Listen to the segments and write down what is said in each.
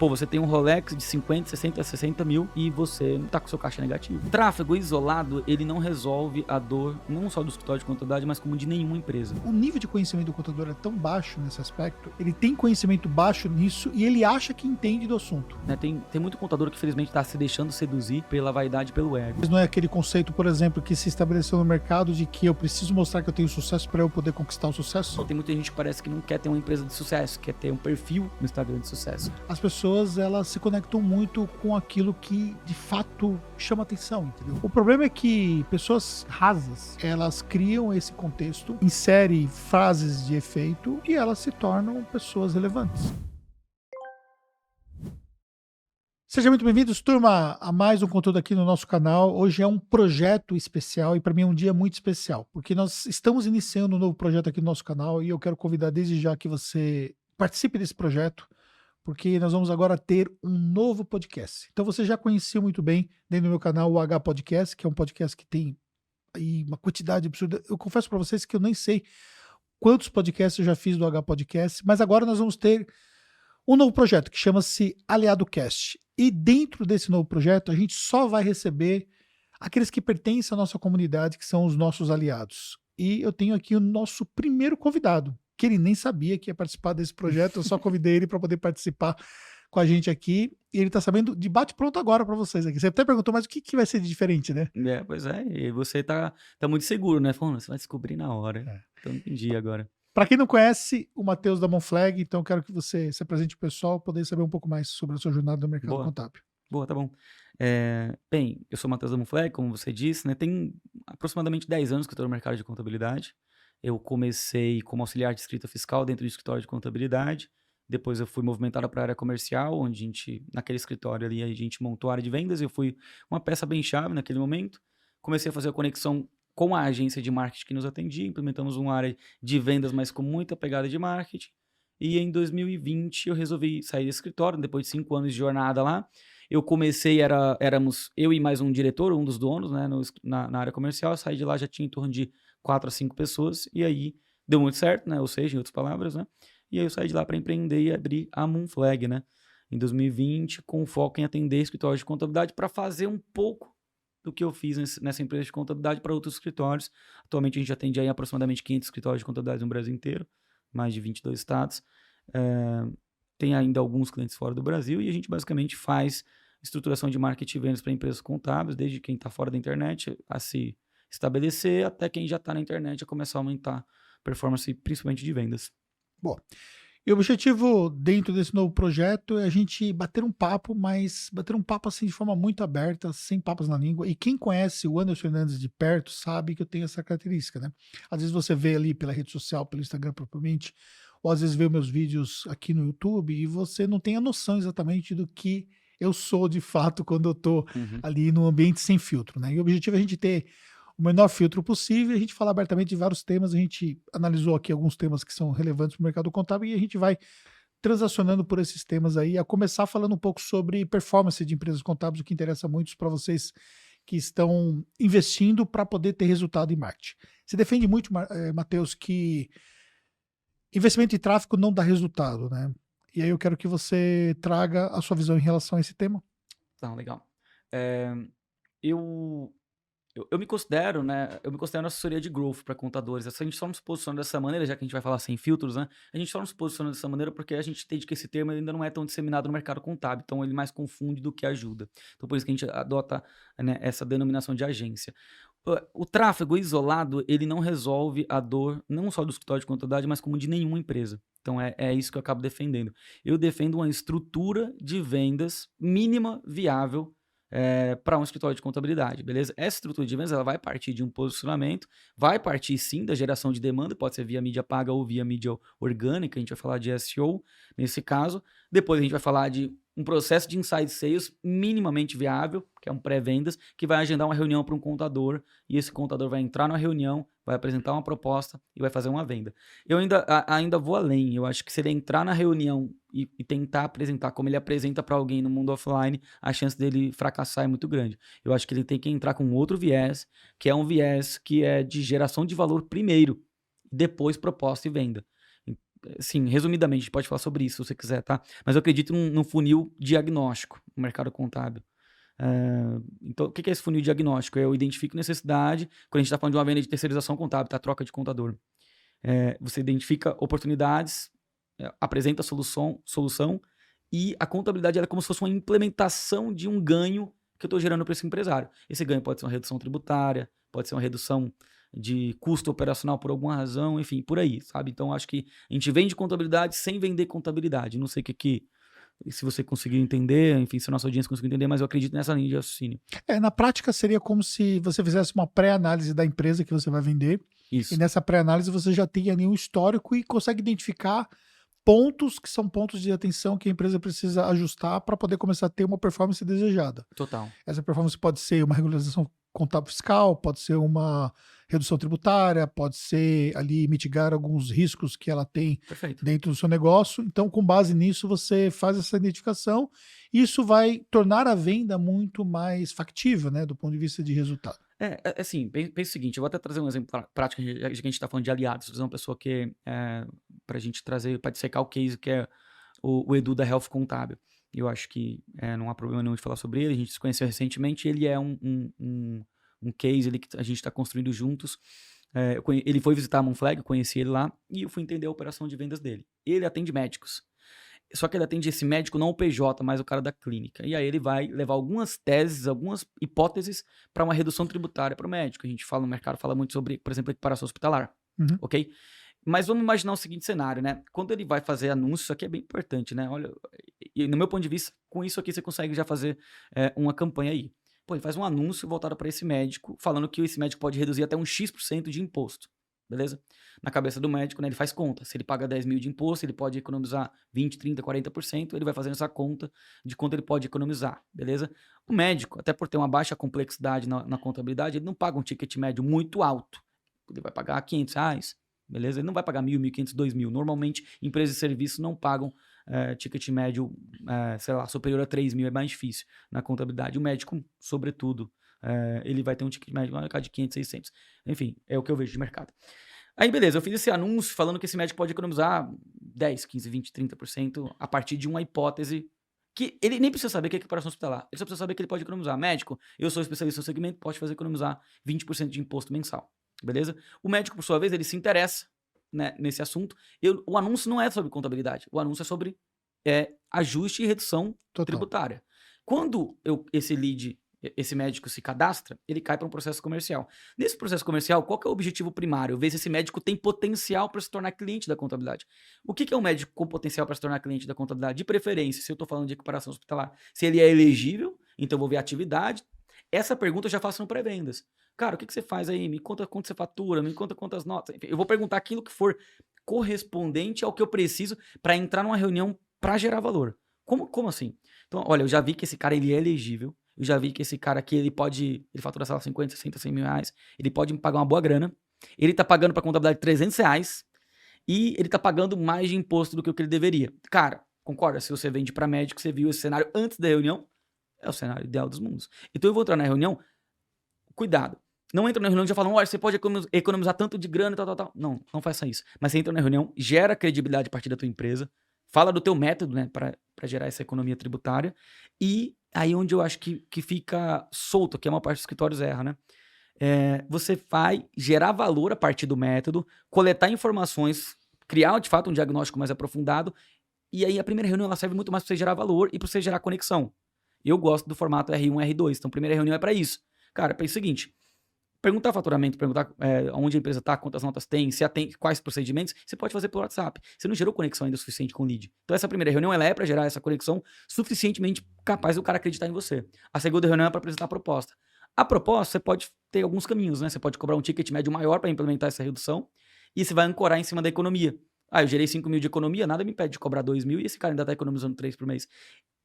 Pô, você tem um Rolex de 50, 60, 60 mil e você tá com seu caixa negativo. Tráfego isolado, ele não resolve a dor, não só do escritório de contabilidade, mas como de nenhuma empresa. O nível de conhecimento do contador é tão baixo nesse aspecto, ele tem conhecimento baixo nisso e ele acha que entende do assunto. Né? Tem muito contador que, infelizmente, tá se deixando seduzir pela vaidade e pelo ego. Mas não é aquele conceito, por exemplo, que se estabeleceu no mercado de que eu preciso mostrar que eu tenho sucesso para eu poder conquistar o sucesso? Tem muita gente que parece que não quer ter uma empresa de sucesso, quer ter um perfil no Instagram de sucesso. As pessoas, elas se conectam muito com aquilo que de fato chama atenção, entendeu? O problema é que pessoas rasas, elas criam esse contexto, inserem frases de efeito e elas se tornam pessoas relevantes. Sejam muito bem-vindos, turma, a mais um conteúdo aqui no nosso canal. Hoje é um projeto especial e para mim é um dia muito especial, porque nós estamos iniciando um novo projeto aqui no nosso canal e eu quero convidar desde já que você participe desse projeto, porque nós vamos agora ter um novo podcast. Então você já conhecia muito bem dentro do meu canal o H Podcast, que é um podcast que tem aí uma quantidade absurda. Eu confesso para vocês que eu nem sei quantos podcasts eu já fiz do H Podcast, mas agora nós vamos ter um novo projeto que chama-se Aliado Cast. E dentro desse novo projeto, a gente só vai receber aqueles que pertencem à nossa comunidade, que são os nossos aliados. E eu tenho aqui o nosso primeiro convidado, que ele nem sabia que ia participar desse projeto, eu só convidei ele para poder participar com a gente aqui. E ele está sabendo de bate-pronto agora para vocês aqui. Você até perguntou, mas o que vai ser de diferente, né? Pois é, e você tá muito seguro, né? Falando, você vai descobrir na hora. Então entendi agora. Para quem não conhece, o Matheus da Monflag, então eu quero que você se apresente pro pessoal, poder saber um pouco mais sobre a sua jornada no mercado contábil. Boa, tá bom. Bem, eu sou o Matheus da Monflag, como você disse, né? Tem aproximadamente 10 anos que eu estou no mercado de contabilidade. Eu comecei como auxiliar de escrita fiscal dentro do escritório de contabilidade. Depois eu fui movimentado para a área comercial, onde naquele escritório ali, a gente montou a área de vendas. Eu fui uma peça bem chave naquele momento. Comecei a fazer a conexão com a agência de marketing que nos atendia, implementamos uma área de vendas, mas com muita pegada de marketing. E em 2020 eu resolvi sair do escritório, depois de 5 anos de jornada lá. Eu comecei, éramos eu e mais um diretor, um dos donos, né, na área comercial. Eu saí de lá, já tinha em torno de 4 a 5 pessoas, e aí deu muito certo, né, ou seja, em outras palavras, né. E aí eu saí de lá para empreender e abrir a Monflag, né, em 2020, com foco em atender escritórios de contabilidade para fazer um pouco do que eu fiz nessa empresa de contabilidade para outros escritórios. Atualmente a gente atende aí aproximadamente 500 escritórios de contabilidade no Brasil inteiro, mais de 22 estados. Tem ainda alguns clientes fora do Brasil e a gente basicamente faz estruturação de marketing e vendas para empresas contábeis, desde quem está fora da internet a se estabelecer até quem já está na internet a começar a aumentar a performance, principalmente de vendas. Bom, e o objetivo dentro desse novo projeto é a gente bater um papo, mas bater um papo assim de forma muito aberta, sem papas na língua. E quem conhece o Anderson Hernandes de perto sabe que eu tenho essa característica, né? Às vezes você vê ali pela rede social, pelo Instagram propriamente, ou às vezes vê meus vídeos aqui no YouTube e você não tem a noção exatamente do que eu sou de fato quando eu tô ali no ambiente sem filtro, né? E o objetivo é a gente ter o menor filtro possível e a gente falar abertamente de vários temas. A gente analisou aqui alguns temas que são relevantes para o mercado contábil e a gente vai transacionando por esses temas aí, a começar falando um pouco sobre performance de empresas contábeis, o que interessa muito para vocês que estão investindo para poder ter resultado em marketing. Você defende muito, Matheus, que investimento em tráfego não dá resultado, né? E aí eu quero que você traga a sua visão em relação a esse tema. Tá, legal. Eu me considero, né? Eu me considero assessoria de growth para contadores. A gente só nos posiciona dessa maneira, já que a gente vai falar sem filtros, né? A gente só nos posiciona dessa maneira porque a gente entende que esse termo ainda não é tão disseminado no mercado contábil. Então ele mais confunde do que ajuda. Então por isso que a gente adota, né, essa denominação de agência. O tráfego isolado, ele não resolve a dor, não só do escritório de contabilidade, mas como de nenhuma empresa. Então é isso que eu acabo defendendo. Eu defendo uma estrutura de vendas mínima viável para um escritório de contabilidade, beleza? Essa estrutura de vendas ela vai partir de um posicionamento, vai partir sim da geração de demanda, pode ser via mídia paga ou via mídia orgânica, a gente vai falar de SEO nesse caso. Depois a gente vai falar de um processo de inside sales minimamente viável, que é um pré-vendas, que vai agendar uma reunião para um contador, e esse contador vai entrar na reunião, vai apresentar uma proposta e vai fazer uma venda. Eu ainda vou além, eu acho que se ele entrar na reunião e tentar apresentar como ele apresenta para alguém no mundo offline, a chance dele fracassar é muito grande. Eu acho que ele tem que entrar com outro viés, que é um viés que é de geração de valor primeiro, depois proposta e venda. assim, resumidamente, a gente pode falar sobre isso se você quiser, tá? Mas eu acredito num funil diagnóstico no mercado contábil. Então, o que é esse funil diagnóstico? Eu identifico necessidade, quando a gente está falando de uma venda de terceirização contábil, tá? Troca de contador. Você identifica oportunidades, apresenta a solução e a contabilidade ela é como se fosse uma implementação de um ganho que eu estou gerando para esse empresário. Esse ganho pode ser uma redução tributária, pode ser uma redução de custo operacional por alguma razão, enfim, por aí, sabe? Então, acho que a gente vende contabilidade sem vender contabilidade. Não sei se você conseguiu entender, enfim, se a nossa audiência conseguiu entender, mas eu acredito nessa linha de raciocínio. Na prática seria como se você fizesse uma pré-análise da empresa que você vai vender. Isso. E nessa pré-análise você já tem ali um histórico e consegue identificar pontos que são pontos de atenção que a empresa precisa ajustar para poder começar a ter uma performance desejada. Total. Essa performance pode ser uma regularização contábil fiscal, pode ser uma redução tributária, pode ser ali mitigar alguns riscos que ela tem Perfeito. dentro do seu negócio. Então, com base nisso, você faz essa identificação e isso vai tornar a venda muito mais factível, né, do ponto de vista de resultado. Assim, pensa o seguinte, eu vou até trazer um exemplo prático, já que a gente está falando de aliados, vou trazer uma pessoa que, para a gente trazer, para dissecar o case, que é o Edu da Health Contábil. Eu acho que não há problema nenhum de falar sobre ele, a gente se conheceu recentemente, ele é um case ali que a gente está construindo juntos. Ele foi visitar a Moonflag, eu conheci ele lá, e eu fui entender a operação de vendas dele. Ele atende médicos. Só que ele atende esse médico, não o PJ, mas o cara da clínica. E aí ele vai levar algumas teses, algumas hipóteses para uma redução tributária para o médico. A gente fala no mercado, fala muito sobre, por exemplo, equiparação hospitalar. Uhum. Ok? Mas vamos imaginar o seguinte cenário, né? Quando ele vai fazer anúncio, isso aqui é bem importante, né? Olha, e no meu ponto de vista, com isso aqui você consegue já fazer uma campanha aí. Pô, ele faz um anúncio voltado para esse médico, falando que esse médico pode reduzir até um X% de imposto. Beleza? Na cabeça do médico, né, ele faz conta. Se ele paga 10 mil de imposto, ele pode economizar 20, 30, 40%, ele vai fazendo essa conta de quanto ele pode economizar, beleza? O médico, até por ter uma baixa complexidade na contabilidade, ele não paga um ticket médio muito alto. Ele vai pagar R$500, beleza? Ele não vai pagar 1.000, 1.500, 2.000. Normalmente, empresas de serviço não pagam ticket médio, sei lá, superior a 3 mil, é mais difícil na contabilidade. O médico, sobretudo, ele vai ter um ticket médio de 500, 600. Enfim, é o que eu vejo de mercado. Aí, beleza, eu fiz esse anúncio falando que esse médico pode economizar 10, 15, 20, 30% a partir de uma hipótese que ele nem precisa saber que é equiparação hospitalar. Ele só precisa saber que ele pode economizar. Médico, eu sou especialista no segmento, pode fazer economizar 20% de imposto mensal. Beleza? O médico, por sua vez, ele se interessa, né, nesse assunto. O anúncio não é sobre contabilidade. O anúncio é sobre ajuste e redução tributária. Quando esse médico se cadastra, ele cai para um processo comercial. Nesse processo comercial, qual que é o objetivo primário? Ver se esse médico tem potencial para se tornar cliente da contabilidade. O que é um médico com potencial para se tornar cliente da contabilidade? De preferência, se eu estou falando de equiparação hospitalar, se ele é elegível, então eu vou ver a atividade. Essa pergunta eu já faço no pré-vendas. Cara, o que você faz aí? Me conta quanto você fatura, me conta quantas notas. Enfim, eu vou perguntar aquilo que for correspondente ao que eu preciso para entrar numa reunião para gerar valor. Como assim? Então, olha, eu já vi que esse cara ele é elegível. Eu já vi que esse cara aqui, ele fatura, sei lá, 50, 60, 100 mil reais. Ele pode me pagar uma boa grana. Ele tá pagando pra contabilidade R$300 e ele tá pagando mais de imposto do que o que ele deveria. Cara, concorda? Se você vende pra médico, você viu esse cenário antes da reunião, é o cenário ideal dos mundos. Então eu vou entrar na reunião, cuidado. Não entra na reunião já falando, olha, você pode economizar tanto de grana, tal. Não faça isso. Mas você entra na reunião, gera credibilidade a partir da tua empresa, fala do teu método, né, pra gerar essa economia tributária, e aí onde eu acho que fica solto, que é uma parte dos escritórios erra, né? Você vai gerar valor a partir do método, coletar informações, criar de fato um diagnóstico mais aprofundado, e aí a primeira reunião ela serve muito mais para você gerar valor e para você gerar conexão. Eu gosto do formato R1, R2, então a primeira reunião é para isso. Cara, pensa o seguinte, perguntar faturamento, perguntar onde a empresa está, quantas notas tem, se atende, quais procedimentos, você pode fazer pelo WhatsApp. Você não gerou conexão ainda suficiente com o lead. Então essa primeira reunião ela é para gerar essa conexão suficientemente capaz do cara acreditar em você. A segunda reunião é para apresentar a proposta. A proposta, você pode ter alguns caminhos, né? Você pode cobrar um ticket médio maior para implementar essa redução e você vai ancorar em cima da economia. Eu gerei 5 mil de economia, nada me impede de cobrar 2 mil e esse cara ainda está economizando 3 por mês.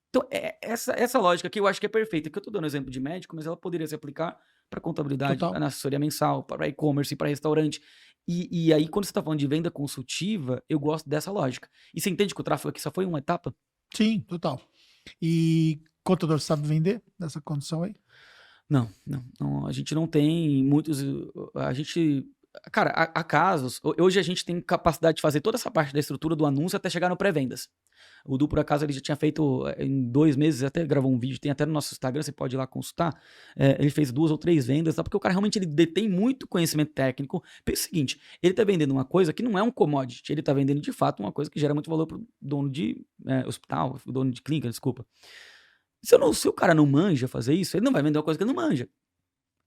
Então, essa lógica aqui eu acho que é perfeita, que eu estou dando exemplo de médico, mas ela poderia se aplicar para contabilidade, na assessoria mensal, para e-commerce, para restaurante. E aí, quando você está falando de venda consultiva, eu gosto dessa lógica. E você entende que o tráfego aqui só foi uma etapa? Sim, total. E contador sabe vender nessa condição aí? Não. A gente não tem muitos. Cara, há casos. Hoje a gente tem capacidade de fazer toda essa parte da estrutura do anúncio até chegar no pré-vendas. O Du, por acaso, ele já tinha feito em 2 meses, até gravou um vídeo, tem até no nosso Instagram, você pode ir lá consultar. Ele fez 2 ou 3 vendas, tá? Porque o cara realmente ele detém muito conhecimento técnico. Pensa o seguinte: ele tá vendendo uma coisa que não é um commodity, ele tá vendendo de fato uma coisa que gera muito valor pro dono de hospital, dono de clínica, desculpa. Se o cara não manja fazer isso, ele não vai vender uma coisa que ele não manja.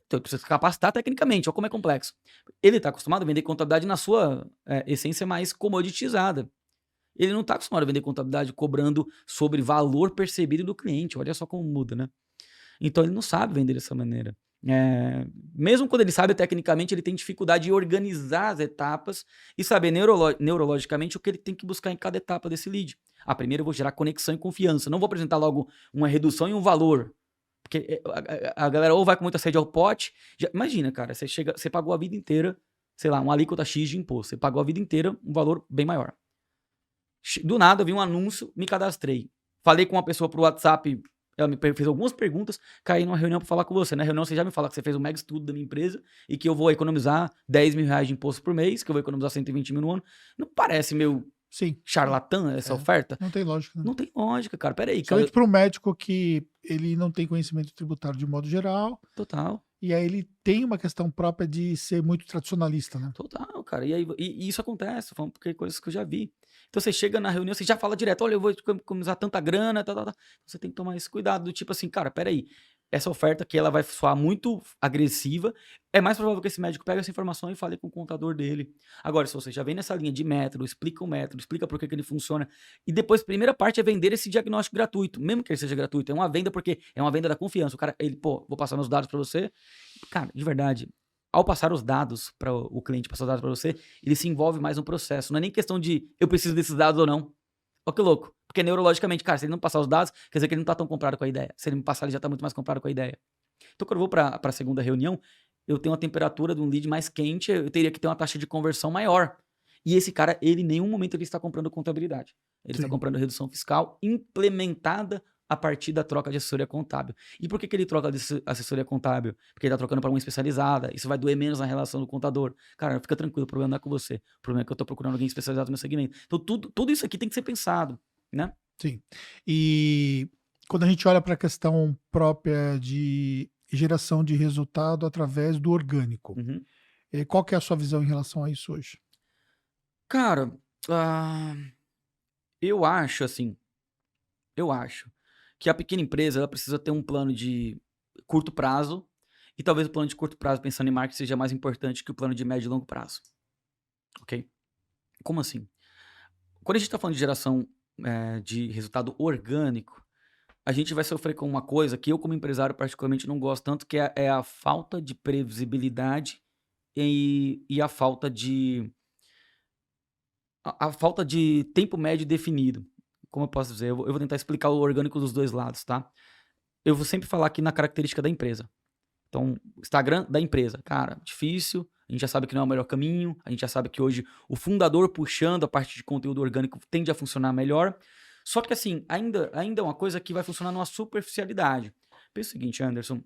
Então ele precisa se capacitar tecnicamente, olha como é complexo. Ele está acostumado a vender contabilidade na sua essência mais comoditizada. Ele não está acostumado a vender contabilidade cobrando sobre valor percebido do cliente. Olha só como muda, né? Então ele não sabe vender dessa maneira. Mesmo quando ele sabe tecnicamente, ele tem dificuldade de organizar as etapas e saber neurologicamente o que ele tem que buscar em cada etapa desse lead. A primeira eu vou gerar conexão e confiança. Não vou apresentar logo uma redução e um valor. Porque a galera ou vai com muita sede ao pote. Imagina, cara, você pagou a vida inteira, sei lá, uma alíquota X de imposto. Você pagou a vida inteira um valor bem maior. Do nada, eu vi um anúncio, me cadastrei. Falei com uma pessoa pro WhatsApp, ela me fez algumas perguntas, caí numa reunião pra falar com você. Na reunião você já me fala que você fez um mega estudo da minha empresa e que eu vou economizar 10 mil reais de imposto por mês, que eu vou economizar 120 mil no ano. Não parece meio charlatã essa oferta? Não tem lógica. Né? Não tem lógica, cara. Peraí. Somente para um médico que ele não tem conhecimento tributário de modo geral. Total. E aí ele tem uma questão própria de ser muito tradicionalista, né? Total, cara. E isso acontece, porque é coisas que eu já vi. Então você chega na reunião, você já fala direto, olha, eu vou economizar tanta grana, tá. Você tem que tomar esse cuidado, do tipo assim, cara, peraí, essa oferta aqui, ela vai soar muito agressiva, é mais provável que esse médico pegue essa informação e fale com o contador dele. Agora, se você já vem nessa linha de método, explica o método, explica por que ele funciona, e depois, a primeira parte é vender esse diagnóstico gratuito, mesmo que ele seja gratuito, é uma venda porque é uma venda da confiança. O cara, vou passar meus dados para você. Cara, de verdade, ao passar os dados para o cliente, passar os dados para você, ele se envolve mais no processo. Não é nem questão de eu preciso desses dados ou não. Olha que louco. Porque neurologicamente, cara, se ele não passar os dados, quer dizer que ele não tá tão comprado com a ideia. Se ele me passar, ele já tá muito mais comprado com a ideia. Então, quando eu vou para a segunda reunião, eu tenho uma temperatura de um lead mais quente, eu teria que ter uma taxa de conversão maior. E esse cara, ele em nenhum momento ele está comprando contabilidade. Ele está comprando redução fiscal implementada a partir da troca de assessoria contábil. E por que ele troca de assessoria contábil? Porque ele está trocando para uma especializada, isso vai doer menos na relação do contador. Cara, fica tranquilo, o problema não é com você. O problema é que eu estou procurando alguém especializado no meu segmento. Então, tudo isso aqui tem que ser pensado, né? Sim. E quando a gente olha para a questão própria de geração de resultado através do orgânico, qual que é a sua visão em relação a isso hoje? Cara, eu acho que a pequena empresa ela precisa ter um plano de curto prazo e talvez o plano de curto prazo, pensando em marketing, seja mais importante que o plano de médio e longo prazo. Ok? Como assim? Quando a gente está falando de geração de resultado orgânico, a gente vai sofrer com uma coisa que eu, como empresário, particularmente não gosto tanto, que é a falta de previsibilidade e a falta de tempo médio definido. Como eu posso dizer? Eu vou tentar explicar o orgânico dos dois lados, tá? Eu vou sempre falar aqui na característica da empresa. Então, Instagram da empresa. Cara, difícil, a gente já sabe que não é o melhor caminho, a gente já sabe que hoje o fundador puxando a parte de conteúdo orgânico tende a funcionar melhor. Só que assim, ainda é uma coisa que vai funcionar numa superficialidade. Pensa o seguinte, Anderson,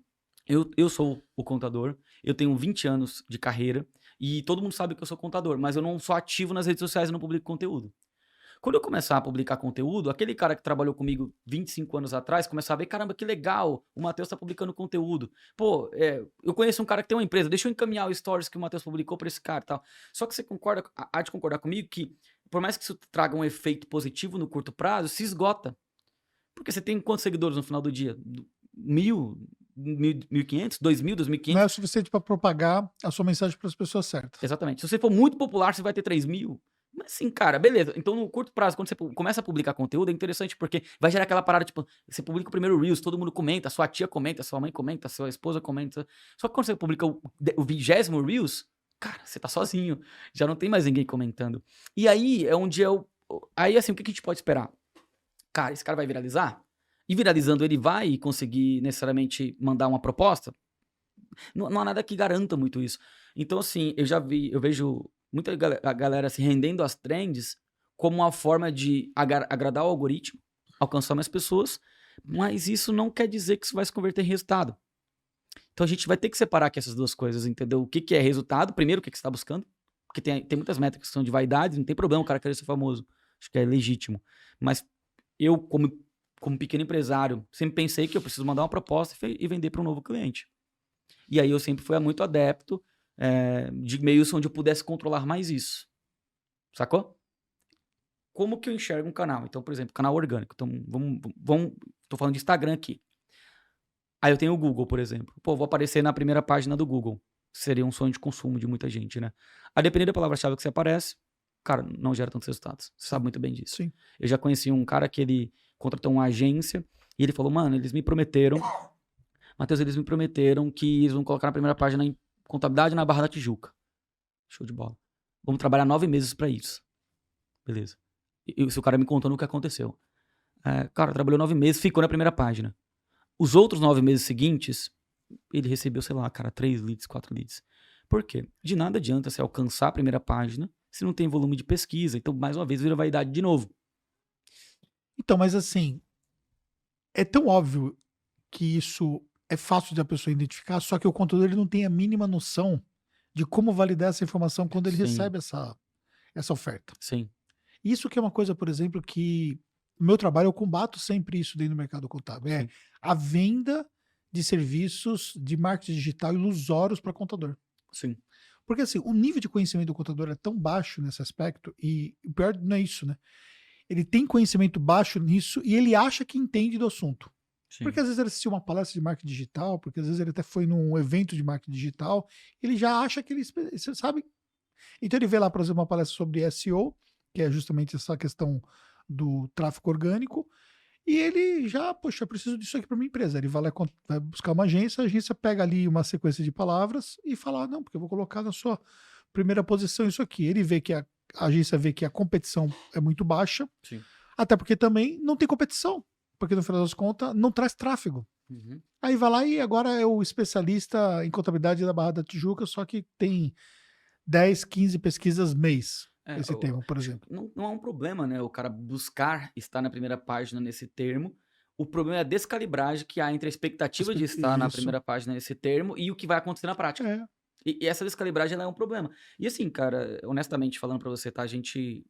eu sou o contador, eu tenho 20 anos de carreira e todo mundo sabe que eu sou contador, mas eu não sou ativo nas redes sociais e não publico conteúdo. Quando eu começar a publicar conteúdo, aquele cara que trabalhou comigo 25 anos atrás começar a ver, caramba, que legal, o Matheus tá publicando conteúdo. Pô, eu conheço um cara que tem uma empresa, deixa eu encaminhar o stories que o Matheus publicou para esse cara e tal. Só que você há de concordar comigo que, por mais que isso traga um efeito positivo no curto prazo, se esgota. Porque você tem quantos seguidores no final do dia? 1.000, 1.500, 2.000, 2.500? Não é o suficiente para propagar a sua mensagem para as pessoas certas. Exatamente. Se você for muito popular, você vai ter 3.000. Mas assim, cara, beleza. Então, no curto prazo, quando você começa a publicar conteúdo, é interessante porque vai gerar aquela parada, tipo, você publica o primeiro Reels, todo mundo comenta, sua tia comenta, sua mãe comenta, sua esposa comenta. Só que quando você publica o 20º Reels, cara, você tá sozinho. Já não tem mais ninguém comentando. E aí é onde Aí, assim, o que a gente pode esperar? Cara, esse cara vai viralizar? E viralizando, ele vai conseguir necessariamente mandar uma proposta? Não há nada que garanta muito isso. Então, assim, eu vejo muita galera se rendendo às trends como uma forma de agradar o algoritmo, alcançar mais pessoas, mas isso não quer dizer que isso vai se converter em resultado. Então a gente vai ter que separar aqui essas duas coisas, entendeu? O que, que é resultado, primeiro, o que, que você está buscando, porque tem muitas métricas que são de vaidade, não tem problema o cara querer ser famoso, acho que é legítimo. Mas eu, como pequeno empresário, sempre pensei que eu preciso mandar uma proposta e vender para um novo cliente. E aí eu sempre fui muito adepto de meios onde eu pudesse controlar mais isso. Sacou? Como que eu enxergo um canal? Então, por exemplo, canal orgânico. Então, tô falando de Instagram aqui. Aí eu tenho o Google, por exemplo. Pô, vou aparecer na primeira página do Google. Seria um sonho de consumo de muita gente, né? A depender da palavra-chave que você aparece, cara, não gera tantos resultados. Você sabe muito bem disso. Sim. Eu já conheci um cara que ele contratou uma agência e ele falou, mano, eles me prometeram, Matheus, eles me prometeram que eles vão colocar na primeira página em contabilidade na Barra da Tijuca. Show de bola. Vamos trabalhar 9 meses pra isso. Beleza. E se o cara me contando o que aconteceu. Cara, trabalhou 9 meses, ficou na primeira página. Os outros 9 meses seguintes, ele recebeu, sei lá, cara, 3 leads, 4 leads. Por quê? De nada adianta você alcançar a primeira página se não tem volume de pesquisa. Então, mais uma vez, vira vaidade de novo. Então, mas assim, é tão óbvio que isso é fácil da pessoa identificar, só que o contador ele não tem a mínima noção de como validar essa informação quando ele Sim. recebe essa oferta. Sim. Isso que é uma coisa, por exemplo, que no meu trabalho eu combato sempre isso dentro do mercado contábil. É Sim. a venda de serviços de marketing digital ilusórios para contador. Sim. Porque assim, o nível de conhecimento do contador é tão baixo nesse aspecto, e o pior não é isso, né? Ele tem conhecimento baixo nisso e ele acha que entende do assunto. Sim. Porque às vezes ele assistiu uma palestra de marketing digital, porque às vezes ele até foi num evento de marketing digital, ele já acha que ele sabe. Então ele vê lá, por exemplo, uma palestra sobre SEO, que é justamente essa questão do tráfego orgânico, e ele já, poxa, eu preciso disso aqui para minha empresa. Ele vai lá, vai buscar uma agência, a agência pega ali uma sequência de palavras e fala, não, porque eu vou colocar na sua primeira posição isso aqui. Ele vê que a agência vê que a competição é muito baixa, Sim. até porque também não tem competição, porque no final das contas não traz tráfego. Uhum. Aí vai lá e agora é o especialista em contabilidade da Barra da Tijuca, só que tem 10, 15 pesquisas mês, esse termo, por exemplo. Não é um problema, né? O cara buscar estar na primeira página nesse termo. O problema é a descalibragem que há entre a expectativa de estar na Isso. primeira página nesse termo e o que vai acontecer na prática. É. E essa descalibragem ela é um problema. E assim, cara, honestamente falando pra você, tá?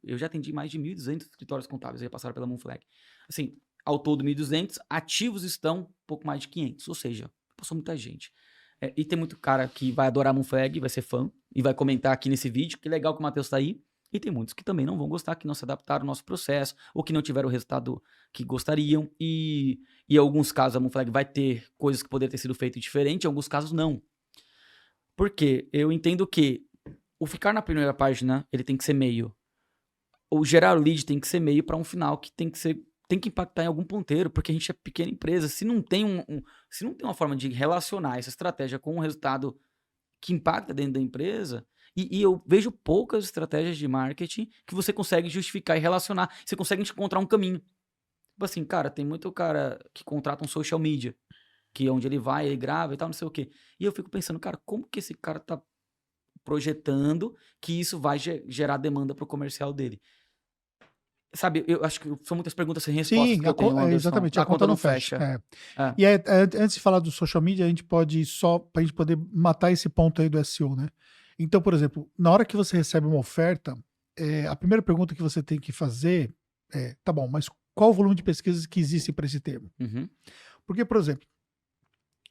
Eu já atendi mais de 1.200 escritórios contábeis que passaram pela Moonflag. Assim, ao todo 1.200, ativos estão um pouco mais de 500, ou seja, passou muita gente. E tem muito cara que vai adorar a Moonflag, vai ser fã, e vai comentar aqui nesse vídeo, que legal que o Matheus tá aí. E tem muitos que também não vão gostar, que não se adaptaram ao nosso processo, ou que não tiveram o resultado que gostariam. E em alguns casos a Moonflag vai ter coisas que poderiam ter sido feitas diferente, em alguns casos não. Porque eu entendo que o ficar na primeira página, ele tem que ser meio. O gerar lead tem que ser meio para um final que tem que impactar em algum ponteiro, porque a gente é pequena empresa. Se não tem se não tem uma forma de relacionar essa estratégia com um resultado que impacta dentro da empresa, e eu vejo poucas estratégias de marketing que você consegue justificar e relacionar. Você consegue encontrar um caminho. Tipo assim, cara, tem muito cara que contrata um social media, que é onde ele vai, ele grava e tal, não sei o quê. E eu fico pensando, cara, como que esse cara tá projetando que isso vai gerar demanda pro comercial dele? Sabe, eu acho que são muitas perguntas sem respostas Sim, que eu tenho, Anderson. exatamente, a conta não fecha. É. E antes de falar do social media, a gente pode pra gente poder matar esse ponto aí do SEO, né? Então, por exemplo, na hora que você recebe uma oferta, a primeira pergunta que você tem que fazer é, tá bom, mas qual o volume de pesquisas que existe para esse termo? Uhum, Porque, por exemplo,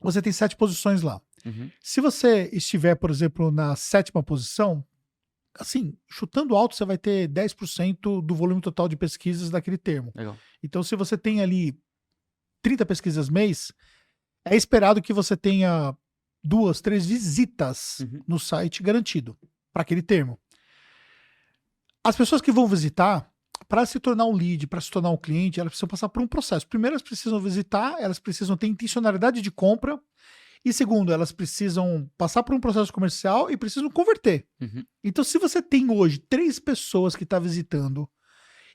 você tem 7 posições lá. uhum. Se você estiver, por exemplo, na 7ª posição, assim, chutando alto, você vai ter 10% do volume total de pesquisas daquele termo. Legal. Então, se você tem ali 30 pesquisas mês, é esperado que você tenha 2, 3 visitas no site garantido para aquele termo. As pessoas que vão visitar, para se tornar um lead, para se tornar um cliente, elas precisam passar por um processo. Primeiro, elas precisam visitar, elas precisam ter intencionalidade de compra. E segundo, elas precisam passar por um processo comercial e precisam converter. Uhum. Então, se você tem hoje 3 pessoas que estão visitando,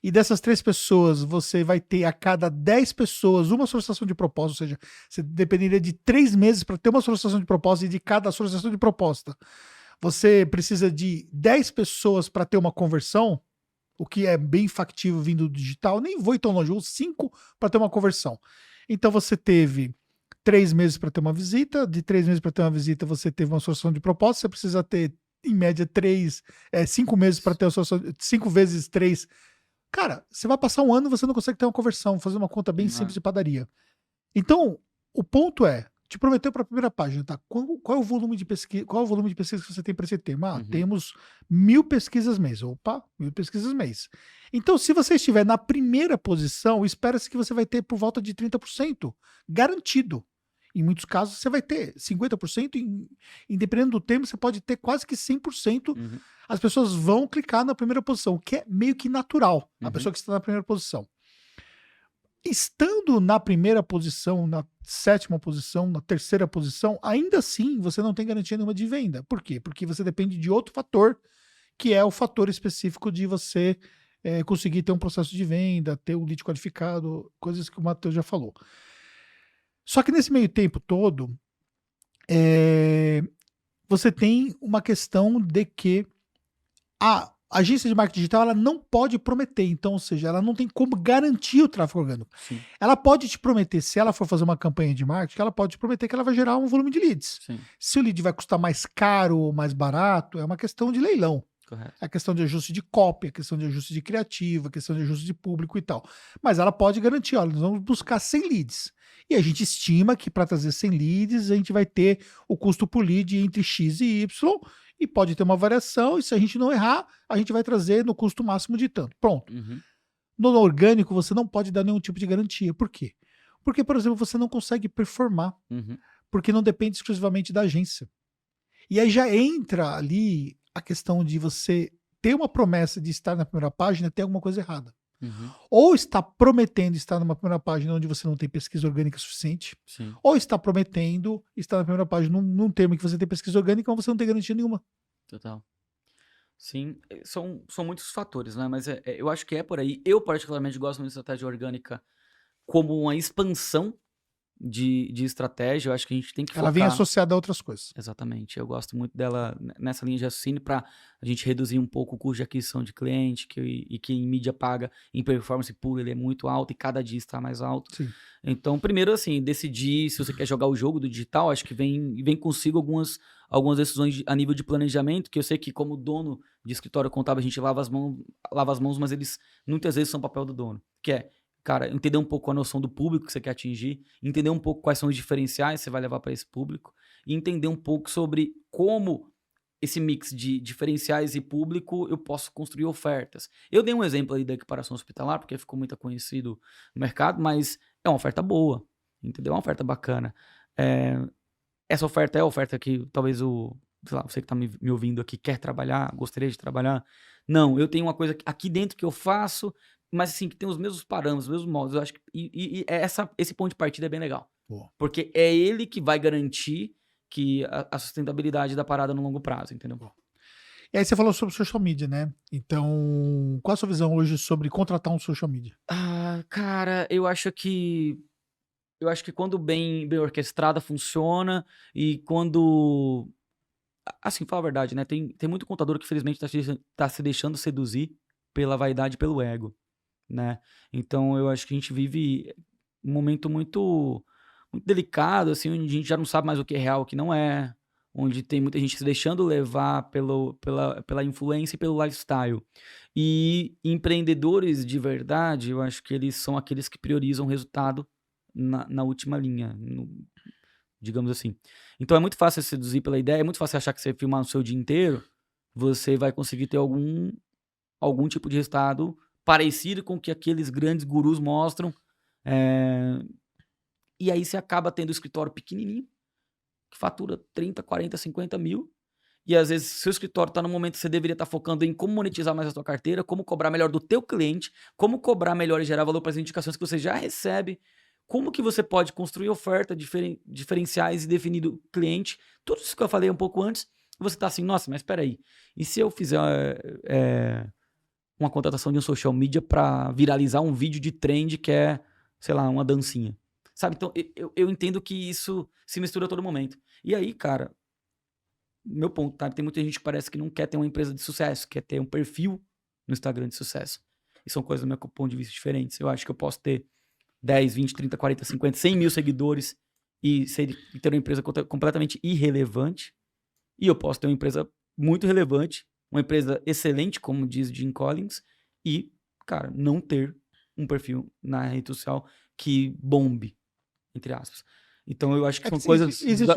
e dessas 3 pessoas você vai ter a cada 10 pessoas uma solicitação de proposta, ou seja, você dependeria de 3 meses para ter uma solicitação de proposta, e de cada solicitação de proposta você precisa de 10 pessoas para ter uma conversão, o que é bem factível vindo do digital. Nem vou ir tão longe, ou 5 para ter uma conversão. Então você teve 3 meses para ter uma visita, de 3 meses para ter uma visita você teve uma solução de proposta, você precisa ter, em média, 5 meses para ter a solução, 5 vezes 3. Cara, você vai passar um ano e você não consegue ter uma conversão, fazer uma conta bem simples de padaria. Então, o ponto é, te prometeu para a primeira página, tá? Qual é o volume de pesquisa? Qual é o volume de pesquisa que você tem para esse tema? Temos 1.000 pesquisas mês. Opa, 1.000 pesquisas mês. Então, se você estiver na primeira posição, espera-se que você vai ter por volta de 30% garantido. Em muitos casos, você vai ter 50%, dependendo do tema, você pode ter quase que 100%. As pessoas vão clicar na primeira posição, o que é meio que natural, a pessoa que está na primeira posição. Estando na primeira posição, na 7ª posição, na 3ª posição, ainda assim você não tem garantia nenhuma de venda. Por quê? Porque você depende de outro fator, que é o fator específico de você conseguir ter um processo de venda, ter o lead qualificado, coisas que o Matheus já falou. Só que nesse meio tempo todo, você tem uma questão de que a agência de marketing digital ela não pode prometer, então, ou seja, ela não tem como garantir o tráfego orgânico. Sim. Ela pode te prometer, se ela for fazer uma campanha de marketing, ela pode te prometer que ela vai gerar um volume de leads. Sim. Se o lead vai custar mais caro ou mais barato, é uma questão de leilão. Correto. É questão de ajuste de copy, é questão de ajuste de criativa, é questão de ajuste de público e tal. Mas ela pode garantir, olha, nós vamos buscar 100 leads. E a gente estima que para trazer 100 leads, a gente vai ter o custo por lead entre X e Y, e pode ter uma variação, e se a gente não errar, a gente vai trazer no custo máximo de tanto. Pronto. No orgânico, você não pode dar nenhum tipo de garantia. Por quê? Porque, por exemplo, você não consegue performar, porque não depende exclusivamente da agência. E aí já entra ali a questão de você ter uma promessa de estar na primeira página, ter alguma coisa errada. Ou está prometendo estar numa primeira página onde você não tem pesquisa orgânica suficiente, Sim. ou está prometendo estar na primeira página num termo que você tem pesquisa orgânica, mas você não tem garantia nenhuma. Total. Sim, são muitos fatores, né? Mas eu acho que é por aí. Eu, particularmente, gosto muito de estratégia orgânica como uma expansão de estratégia. Eu acho que a gente tem que Ela vem focar... associada a outras coisas. Exatamente. Eu gosto muito dela nessa linha de raciocínio para a gente reduzir um pouco o custo de aquisição de cliente, e que em mídia paga, em performance pura, ele é muito alto e cada dia está mais alto. Sim. Então, primeiro, assim, decidir se você quer jogar o jogo do digital, acho que vem consigo algumas decisões a nível de planejamento, que eu sei que como dono de escritório contábil a gente lava as mãos, mas eles muitas vezes são papel do dono, que é, cara, entender um pouco a noção do público que você quer atingir, entender um pouco quais são os diferenciais que você vai levar para esse público, e entender um pouco sobre como esse mix de diferenciais e público eu posso construir ofertas. Eu dei um exemplo aí da equiparação hospitalar, porque ficou muito conhecido no mercado, mas é uma oferta boa, entendeu? É uma oferta bacana. Essa oferta é a oferta que talvez sei lá, você que está me ouvindo aqui quer trabalhar, gostaria de trabalhar. Não, eu tenho uma coisa aqui dentro que eu faço, mas assim, que tem os mesmos parâmetros, os mesmos modos. Eu acho que esse ponto de partida é bem legal. Boa. Porque é ele que vai garantir que a sustentabilidade da parada no longo prazo, entendeu? E aí você falou sobre social media, né? Então, qual a sua visão hoje sobre contratar um social media? Cara, eu acho que quando bem orquestrada funciona, e quando... Assim, fala a verdade, né? Tem muito contador que, infelizmente, tá se deixando seduzir pela vaidade e pelo ego, né? Então, eu acho que a gente vive um momento muito, muito delicado, assim, onde a gente já não sabe mais o que é real, o que não é, onde tem muita gente se deixando levar pela influência e pelo lifestyle. E empreendedores de verdade, eu acho que eles são aqueles que priorizam o resultado na última linha, digamos assim. Então é muito fácil seduzir pela ideia, é muito fácil achar que você filmar no seu dia inteiro, você vai conseguir ter algum tipo de resultado parecido com o que aqueles grandes gurus mostram. E aí você acaba tendo um escritório pequenininho, que fatura 30, 40, 50 mil, e às vezes seu escritório está no momento que você deveria estar focando em como monetizar mais a sua carteira, como cobrar melhor do teu cliente, como cobrar melhor e gerar valor para as indicações que você já recebe, como que você pode construir oferta, diferenciais e definir o cliente. Tudo isso que eu falei um pouco antes, você está assim, nossa, mas espera aí, e se eu fizer uma contratação de um social media para viralizar um vídeo de trend que é, sei lá, uma dancinha? Sabe? Então, eu entendo que isso se mistura a todo momento. E aí, cara, meu ponto, tá? Tem muita gente que parece que não quer ter uma empresa de sucesso, quer ter um perfil no Instagram de sucesso. E são coisas do meu ponto de vista diferentes. Eu acho que eu posso ter 10, 20, 30, 40, 50, 100 mil seguidores e ter uma empresa completamente irrelevante, e eu posso ter uma empresa muito relevante, uma empresa excelente, como diz Jim Collins, e, cara, não ter um perfil na rede social que bombe, entre aspas. Então eu acho que É que são coisas. existe,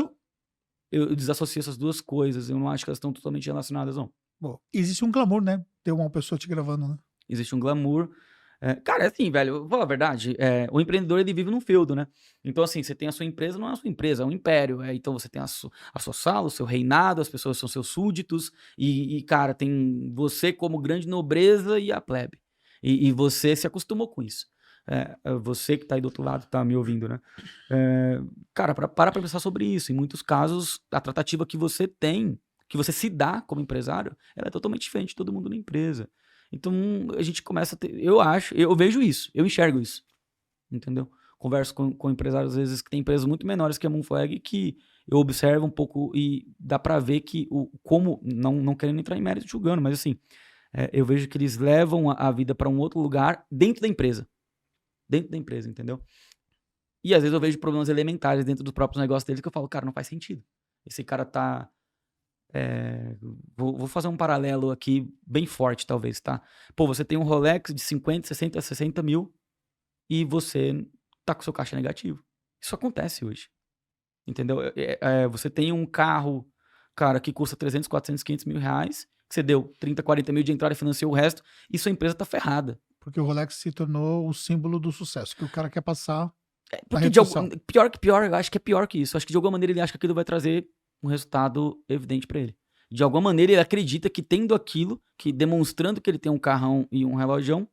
Eu desassocio essas duas coisas. Eu não acho que elas estão totalmente relacionadas, não. bom, existe um glamour, né? Ter uma pessoa te gravando, né? Existe um glamour. Cara, é assim, velho, eu vou falar a verdade. O empreendedor, ele vive num feudo, né? Então, assim, você tem a sua empresa, não é a sua empresa, é um império. Então, você tem a sua sala, o seu reinado, as pessoas são seus súditos. Cara, tem você como grande nobreza e a plebe. E você se acostumou com isso. Você que tá aí do outro lado, tá me ouvindo, né? Cara, para pra pensar sobre isso. Em muitos casos, a tratativa que você tem, que você se dá como empresário, ela é totalmente diferente de todo mundo na empresa. Então, a gente começa a ter. Eu vejo isso, eu enxergo isso, entendeu? Converso com empresários, às vezes, que tem empresas muito menores que a Moonflag, que eu observo um pouco e dá pra ver que, como, não querendo entrar em mérito julgando, mas assim, eu vejo que eles levam a vida pra um outro lugar dentro da empresa, entendeu? E às vezes eu vejo problemas elementares dentro dos próprios negócios deles que eu falo, cara, não faz sentido. Esse cara tá. Vou fazer um paralelo aqui bem forte, talvez, tá? Pô, você tem um Rolex de 50, 60 mil e você tá com seu caixa negativo. Isso acontece hoje, entendeu? Você tem um carro, cara, que custa 300, 400, 500 mil reais, que você deu 30, 40 mil de entrada e financiou o resto, e sua empresa tá ferrada. Porque o Rolex se tornou o símbolo do sucesso, que o cara quer passar na Porque rede social. pior, eu acho que é pior que isso. Eu acho que de alguma maneira ele acha que aquilo vai trazer um resultado evidente pra ele. De alguma maneira ele acredita que tendo aquilo, que demonstrando que ele tem um carrão e um relógio,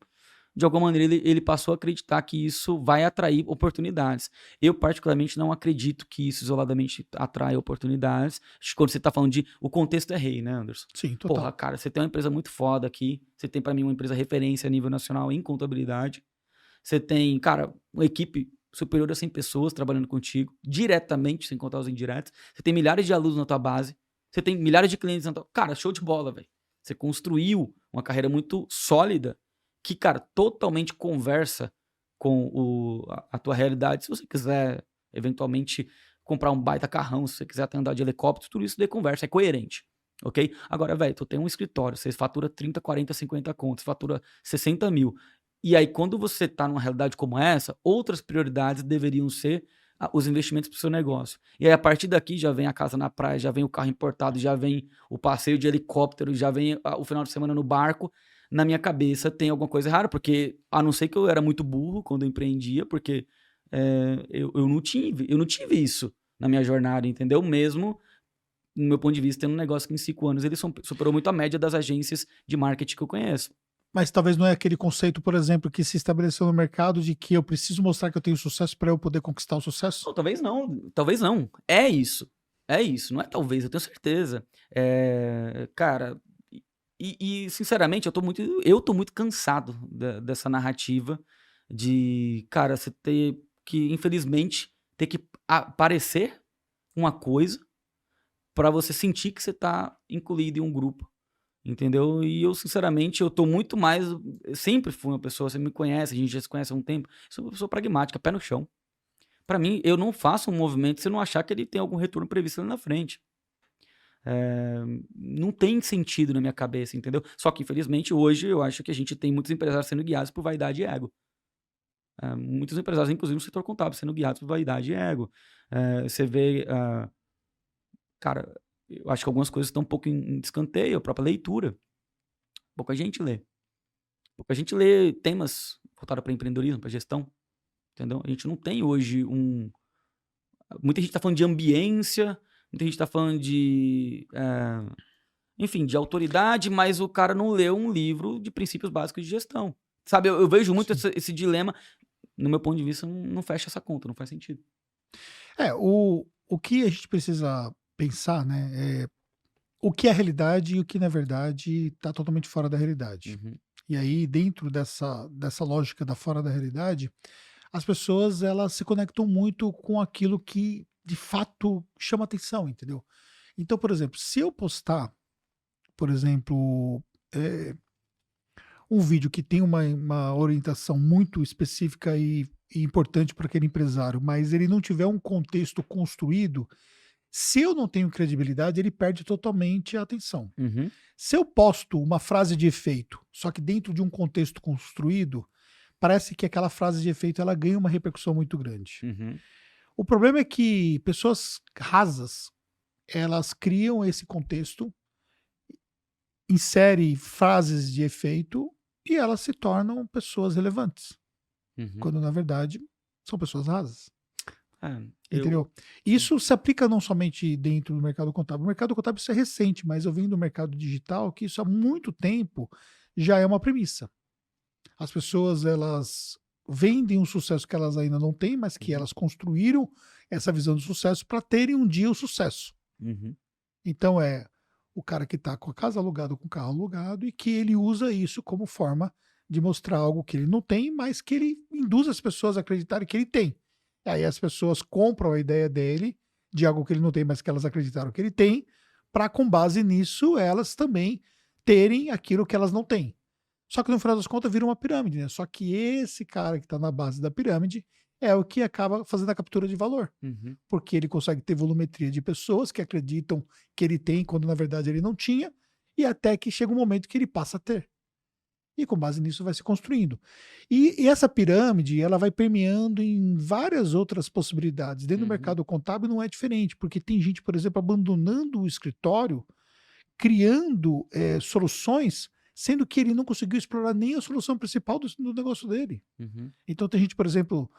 de alguma maneira ele passou a acreditar que isso vai atrair oportunidades. Eu particularmente não acredito que isso isoladamente atrai oportunidades. Acho que quando você tá falando de... O contexto é rei, né, Anderson? Sim, total. Porra, cara, você tem uma empresa muito foda aqui. Você tem pra mim uma empresa referência a nível nacional em contabilidade. Você tem, cara, uma equipe superior a 100 pessoas trabalhando contigo, diretamente, sem contar os indiretos. Você tem milhares de alunos na tua base. Você tem milhares de clientes na tua... Cara, show de bola, velho. Você construiu uma carreira muito sólida que, cara, totalmente conversa com a tua realidade. Se você quiser, eventualmente, comprar um baita carrão, se você quiser até andar de helicóptero, tudo isso daí conversa, é coerente. Ok? Agora, velho, tu tem um escritório, você fatura 30, 40, 50 contos, fatura 60 mil. E aí, quando você está numa realidade como essa, outras prioridades deveriam ser os investimentos para o seu negócio. E aí, a partir daqui, já vem a casa na praia, já vem o carro importado, já vem o passeio de helicóptero, já vem o final de semana no barco. Na minha cabeça tem alguma coisa errada, porque a não ser que eu era muito burro quando eu empreendia, porque eu não tive isso na minha jornada, entendeu? Mesmo, no meu ponto de vista, tendo um negócio que em 5 anos ele superou muito a média das agências de marketing que eu conheço. Mas talvez não é aquele conceito, por exemplo, que se estabeleceu no mercado de que eu preciso mostrar que eu tenho sucesso para eu poder conquistar o sucesso? Não, talvez não, talvez não. É isso, não é talvez, eu tenho certeza. Cara, sinceramente eu tô muito cansado dessa narrativa de, cara, você ter que, infelizmente, ter que parecer uma coisa pra você sentir que você tá incluído em um grupo. Entendeu? E eu, sinceramente, eu tô muito mais. Eu sempre fui uma pessoa, você me conhece, a gente já se conhece há um tempo. Sou uma pessoa pragmática, pé no chão. Pra mim, eu não faço um movimento se eu não achar que ele tem algum retorno previsto ali na frente. Não tem sentido na minha cabeça, entendeu? Só que, infelizmente, hoje eu acho que a gente tem muitos empresários sendo guiados por vaidade e ego. Muitos empresários, inclusive no setor contábil, sendo guiados por vaidade e ego. Você vê, cara, eu acho que algumas coisas estão um pouco em escanteio, a própria leitura. Pouca gente lê. Pouca gente lê temas voltados para empreendedorismo, para gestão, entendeu? A gente não tem hoje muita gente está falando de ambiência, muita gente está falando de, enfim, de autoridade, mas o cara não leu um livro de princípios básicos de gestão. Sabe, eu vejo muito esse dilema, no meu ponto de vista, não fecha essa conta, não faz sentido. O que a gente precisa pensar, né, é o que é realidade e o que, na verdade, está totalmente fora da realidade. Uhum. E aí, dentro dessa lógica da fora da realidade, as pessoas elas se conectam muito com aquilo que de fato chama atenção, entendeu? Então, por exemplo, se eu postar, por exemplo, um vídeo que tem uma orientação muito específica e importante para aquele empresário, mas ele não tiver um contexto construído, se eu não tenho credibilidade, ele perde totalmente a atenção. Uhum, Se eu posto uma frase de efeito, só que dentro de um contexto construído, parece que aquela frase de efeito ela ganha uma repercussão muito grande. uhum, O problema é que pessoas rasas, elas criam esse contexto, inserem frases de efeito e elas se tornam pessoas relevantes, uhum. quando na verdade são pessoas rasas. É, eu. Entendeu? Isso se aplica não somente dentro do mercado contábil. O mercado contábil isso é recente, mas eu venho do mercado digital que isso há muito tempo já é uma premissa. As pessoas elas vendem um sucesso que elas ainda não têm, mas que Uhum, elas construíram essa visão do sucesso para terem um dia o sucesso. uhum, Então é o cara que está com a casa alugada, com o carro alugado e que ele usa isso como forma de mostrar algo que ele não tem, mas que ele induz as pessoas a acreditarem que ele tem. Aí as pessoas compram a ideia dele de algo que ele não tem, mas que elas acreditaram que ele tem, para com base nisso elas também terem aquilo que elas não têm. Só que no final das contas vira uma pirâmide, né? Só que esse cara que está na base da pirâmide é o que acaba fazendo a captura de valor, uhum, porque ele consegue ter volumetria de pessoas que acreditam que ele tem, quando na verdade ele não tinha, e até que chega um momento que ele passa a ter. E com base nisso vai se construindo. E essa pirâmide, ela vai permeando em várias outras possibilidades. Dentro do uhum, mercado contábil não é diferente, porque tem gente, por exemplo, abandonando o escritório, criando soluções, sendo que ele não conseguiu explorar nem a solução principal do negócio dele. uhum, Então tem gente, por exemplo,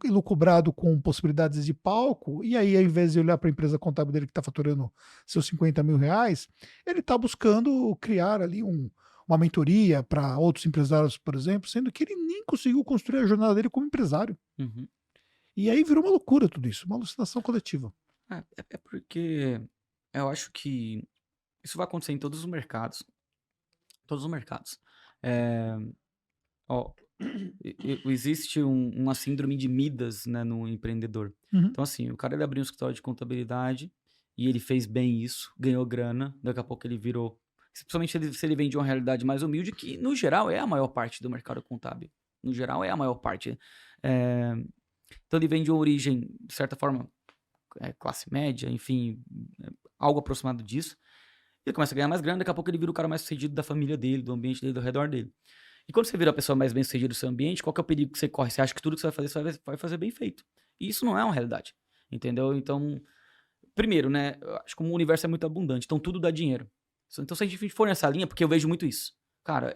elucubrado com possibilidades de palco, e aí ao invés de olhar para a empresa contábil dele que está faturando seus 50 mil reais, ele está buscando criar ali uma mentoria para outros empresários, por exemplo, sendo que ele nem conseguiu construir a jornada dele como empresário. uhum. E aí virou uma loucura tudo isso, uma alucinação coletiva. É porque eu acho que isso vai acontecer em todos os mercados. Todos os mercados. Eh, ó, existe uma síndrome de Midas, né, no empreendedor. Uhum, Então, assim, o cara ele abriu um escritório de contabilidade e ele fez bem isso, ganhou grana, daqui a pouco ele virou. Principalmente se ele vem de uma realidade mais humilde, que no geral é a maior parte do mercado contábil. No geral é a maior parte. Eh, então ele vem de uma origem, de certa forma, classe média, enfim, algo aproximado disso. Ele começa a ganhar mais grana, daqui a pouco ele vira o cara mais sucedido da família dele, do ambiente dele, do redor dele. E quando você vira a pessoa mais bem sucedida do seu ambiente, qual que é o perigo que você corre? Você acha que tudo que você vai fazer bem feito. E isso não é uma realidade. Entendeu? Então, primeiro, né? Eu acho que o universo é muito abundante, então tudo dá dinheiro. Então, se a gente for nessa linha, porque eu vejo muito isso. Cara,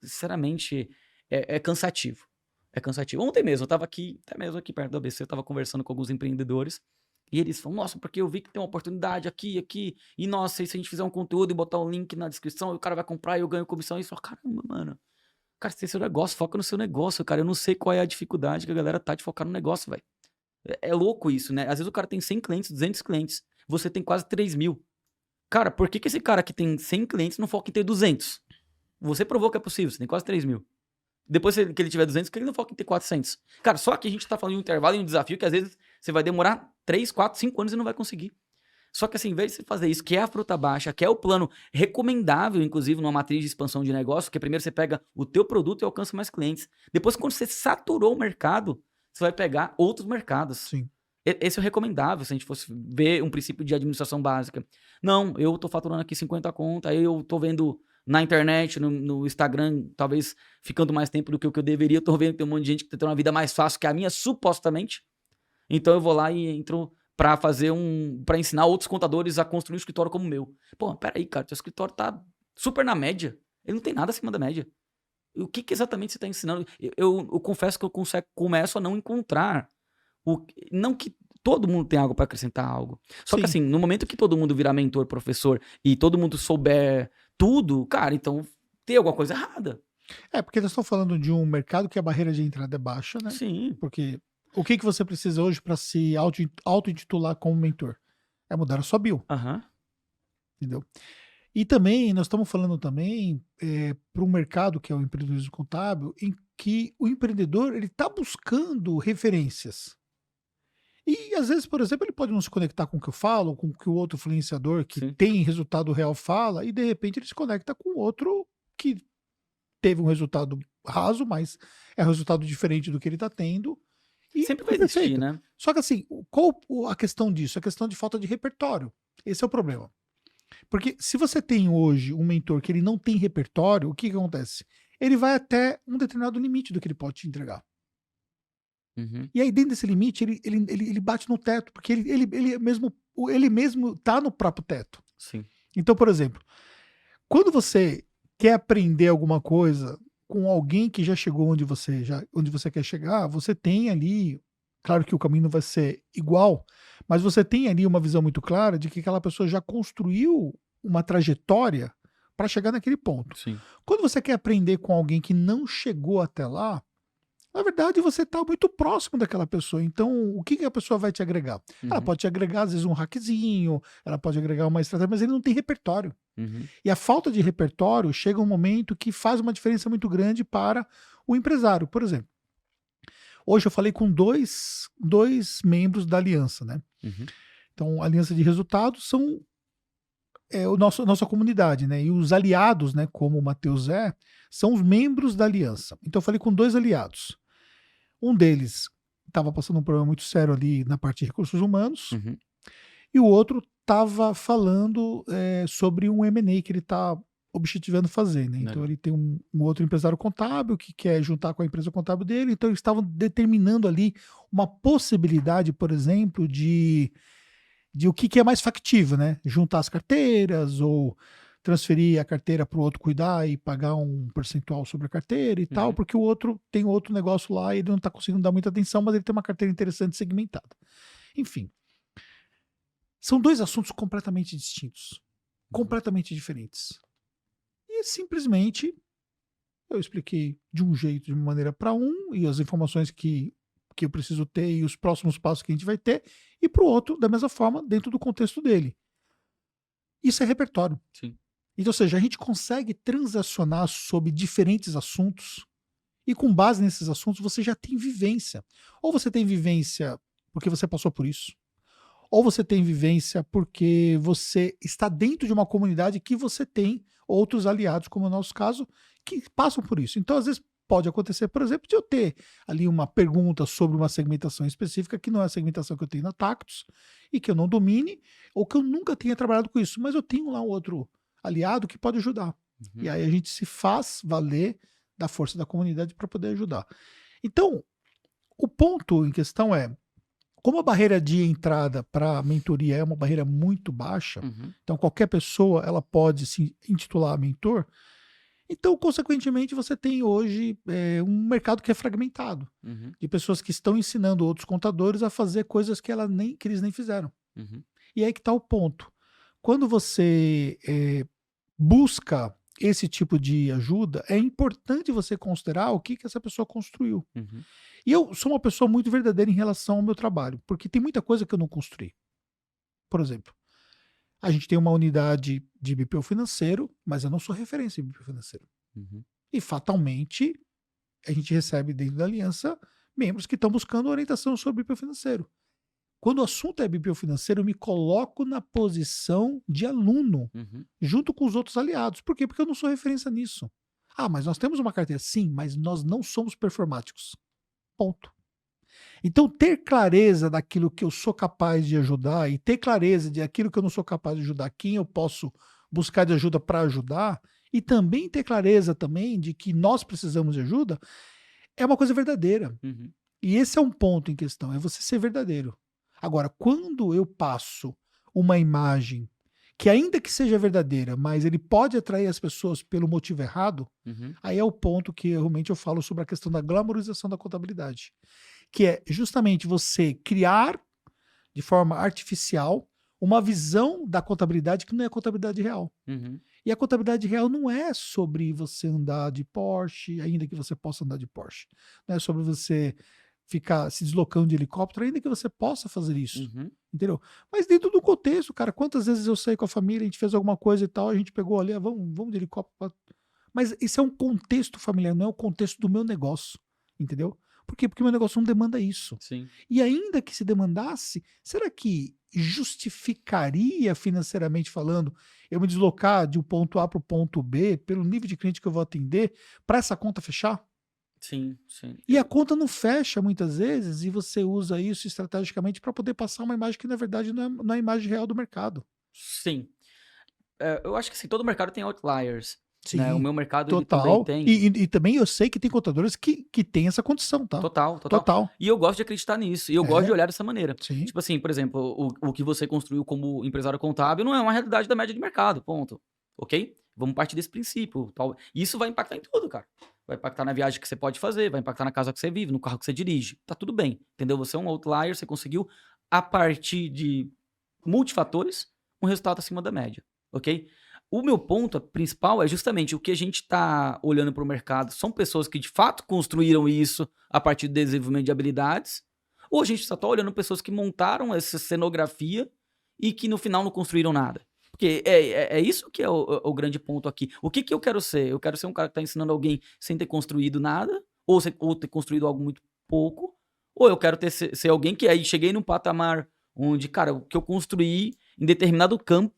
sinceramente, é cansativo. É cansativo. Ontem mesmo, eu tava aqui, até mesmo aqui perto da ABC, eu tava conversando com alguns empreendedores. E eles falam, nossa, porque eu vi que tem uma oportunidade aqui, e nossa, e se a gente fizer um conteúdo e botar um link na descrição, e o cara vai comprar e eu ganho comissão, e eu falo, caramba, mano, cara, você tem seu negócio, foca no seu negócio, cara, eu não sei qual é a dificuldade que a galera tá de focar no negócio, velho. É louco isso, né? Às vezes o cara tem 100 clientes, 200 clientes, você tem quase 3.000. Cara, por que esse cara que tem 100 clientes não foca em ter 200? Você provou que é possível, você tem quase 3.000. Depois que ele tiver 200, que ele não foca em ter 400. Cara, só que a gente tá falando de um intervalo e um desafio que às vezes você vai demorar 3, 4, 5 anos e não vai conseguir. Só que assim, em vez de você fazer isso, que é a fruta baixa, que é o plano recomendável, inclusive, numa matriz de expansão de negócio, que primeiro você pega o teu produto e alcança mais clientes. Depois, quando você saturou o mercado, você vai pegar outros mercados. sim. Esse é o recomendável, se a gente fosse ver um princípio de administração básica. Não, eu tô faturando aqui 50 contas, aí eu tô vendo na internet, no Instagram, talvez ficando mais tempo do que o que eu deveria, tô vendo que tem um monte de gente que tá tendo uma vida mais fácil que a minha, supostamente. Então eu vou lá e entro pra para ensinar outros contadores a construir um escritório como o meu. Pô, peraí, cara, teu escritório tá super na média. Ele não tem nada acima da média. O que exatamente você tá ensinando? Eu confesso que eu começo a não encontrar não que todo mundo tem algo para acrescentar algo. Só que Sim. assim, no momento que todo mundo virar mentor, professor e todo mundo souber tudo, cara, então tem alguma coisa errada. É, porque nós estamos falando de um mercado que a barreira de entrada é baixa, né? Sim. Porque o que você precisa hoje para se auto-intitular como mentor? É mudar a sua bio, Aham. entendeu? E também, nós estamos falando também para um mercado que é o empreendedorismo contábil, em que o empreendedor ele está buscando referências. E às vezes, por exemplo, ele pode não se conectar com o que eu falo, com o que o outro influenciador que Sim. tem resultado real fala, e de repente ele se conecta com outro que teve um resultado raso, mas é um resultado diferente do que ele está tendo. E Sempre vai foi existir, perfeito. né? Só que assim, qual a questão disso? A questão de falta de repertório. Esse é o problema. Porque se você tem hoje um mentor que ele não tem repertório, o que acontece? Ele vai até um determinado limite do que ele pode te entregar. Uhum. E aí, dentro desse limite, ele bate no teto, porque ele mesmo tá no próprio teto. Sim. Então, por exemplo, quando você quer aprender alguma coisa com alguém que já chegou onde você quer chegar, você tem ali, claro que o caminho não vai ser igual, mas você tem ali uma visão muito clara de que aquela pessoa já construiu uma trajetória para chegar naquele ponto. Sim. Quando você quer aprender com alguém que não chegou até lá, na verdade você está muito próximo daquela pessoa. Então, o que que a pessoa vai te agregar? Ela Uhum. pode te agregar, às vezes, um hackzinho, ela pode agregar uma estratégia, mas ele não tem repertório. Uhum. E a falta de repertório chega um momento que faz uma diferença muito grande para o empresário. Por exemplo, hoje eu falei com dois membros da aliança, né? Uhum. Então, a aliança de resultados são nossa comunidade, né? E os aliados, né, como o Matheus são os membros da aliança. Então, eu falei com 2 aliados. Um deles estava passando um problema muito sério ali na parte de recursos humanos, Uhum. e o outro estava falando sobre um M&A que ele está objetivando fazer, né? Então Legal. ele tem um outro empresário contábil que quer juntar com a empresa contábil dele, então eles estavam determinando ali uma possibilidade, por exemplo, de o que que é mais factível, né? Juntar as carteiras ou transferir a carteira para o outro cuidar e pagar um percentual sobre a carteira e tal, Uhum. porque o outro tem outro negócio lá e ele não está conseguindo dar muita atenção, mas ele tem uma carteira interessante segmentada. Enfim, são 2 assuntos completamente distintos, completamente diferentes. E simplesmente eu expliquei de um jeito, de uma maneira para um, e as informações que eu preciso ter e os próximos passos que a gente vai ter, e para o outro, da mesma forma, dentro do contexto dele. Isso é repertório. Sim. Então, ou seja, a gente consegue transacionar sobre diferentes assuntos e com base nesses assuntos você já tem vivência. Ou você tem vivência porque você passou por isso, ou você tem vivência porque você está dentro de uma comunidade que você tem outros aliados, como é o nosso caso, que passam por isso. Então, às vezes, pode acontecer, por exemplo, de eu ter ali uma pergunta sobre uma segmentação específica, que não é a segmentação que eu tenho na Tactus, e que eu não domine, ou que eu nunca tenha trabalhado com isso, mas eu tenho lá um outro aliado que pode ajudar. Uhum. E aí a gente se faz valer da força da comunidade para poder ajudar. Então, o ponto em questão é, como a barreira de entrada para a mentoria é uma barreira muito baixa, Uhum. então qualquer pessoa ela pode se intitular mentor, então, consequentemente, você tem hoje um mercado que é fragmentado, Uhum. de pessoas que estão ensinando outros contadores a fazer coisas que eles nem fizeram. Uhum. E aí que está o ponto. Quando você busca esse tipo de ajuda, é importante você considerar o que essa pessoa construiu. Uhum. E eu sou uma pessoa muito verdadeira em relação ao meu trabalho, porque tem muita coisa que eu não construí. Por exemplo, a gente tem uma unidade de BPO financeiro, mas eu não sou referência em BPO financeiro. Uhum. E fatalmente, a gente recebe dentro da aliança membros que estão buscando orientação sobre BPO financeiro. Quando o assunto é BPO financeiro, eu me coloco na posição de aluno, Uhum. junto com os outros aliados. Por quê? Porque eu não sou referência nisso. Ah, mas nós temos uma carteira. Sim, mas nós não somos performáticos. Ponto. Então, ter clareza daquilo que eu sou capaz de ajudar e ter clareza de aquilo que eu não sou capaz de ajudar, quem eu posso buscar de ajuda para ajudar, e também ter clareza também de que nós precisamos de ajuda, é uma coisa verdadeira. Uhum. E esse é um ponto em questão, é você ser verdadeiro. Agora, quando eu passo uma imagem que ainda que seja verdadeira, mas ele pode atrair as pessoas pelo motivo errado, Uhum. aí é o ponto que realmente eu falo sobre a questão da glamorização da contabilidade, que é justamente você criar de forma artificial uma visão da contabilidade que não é a contabilidade real. Uhum. E a contabilidade real não é sobre você andar de Porsche, ainda que você possa andar de Porsche. Não é sobre você ficar se deslocando de helicóptero, ainda que você possa fazer isso. Uhum. Entendeu? Mas dentro do contexto, cara, quantas vezes eu saí com a família, a gente fez alguma coisa e tal, a gente pegou ali, vamos de helicóptero. Mas esse é um contexto familiar, não é o contexto do meu negócio. Entendeu? Por quê? Porque o meu negócio não demanda isso. Sim. E ainda que se demandasse, será que justificaria financeiramente falando eu me deslocar de um ponto A para o ponto B pelo nível de cliente que eu vou atender para essa conta fechar? Sim, sim. E a conta não fecha muitas vezes e você usa isso estrategicamente para poder passar uma imagem que na verdade não é a imagem real do mercado. Sim. Eu acho que assim, todo mercado tem outliers, né? O Sim, meu mercado, ele também total. tem. E também eu sei que tem contadores que têm essa condição, tá? Total, total. Total. E eu gosto de acreditar nisso. E eu gosto É, de olhar dessa maneira. sim. Tipo assim, por exemplo, o que você construiu como empresário contábil não é uma realidade da média de mercado, ponto. Ok? Vamos partir desse princípio. Tal. E isso vai impactar em tudo, cara. Vai impactar na viagem que você pode fazer, vai impactar na casa que você vive, no carro que você dirige. Tá tudo bem, entendeu? Você é um outlier, você conseguiu, a partir de multifatores, um resultado acima da média, ok? O meu ponto principal é justamente o que a gente está olhando para o mercado. São pessoas que de fato construíram isso a partir do desenvolvimento de habilidades, ou a gente só está olhando pessoas que montaram essa cenografia e que no final não construíram nada. Porque é isso que é o grande ponto aqui. O que eu quero ser? Eu quero ser um cara que está ensinando alguém sem ter construído nada, ou ter construído algo muito pouco, ou eu quero ser alguém que aí cheguei num patamar onde, cara, o que eu construí em determinado campo,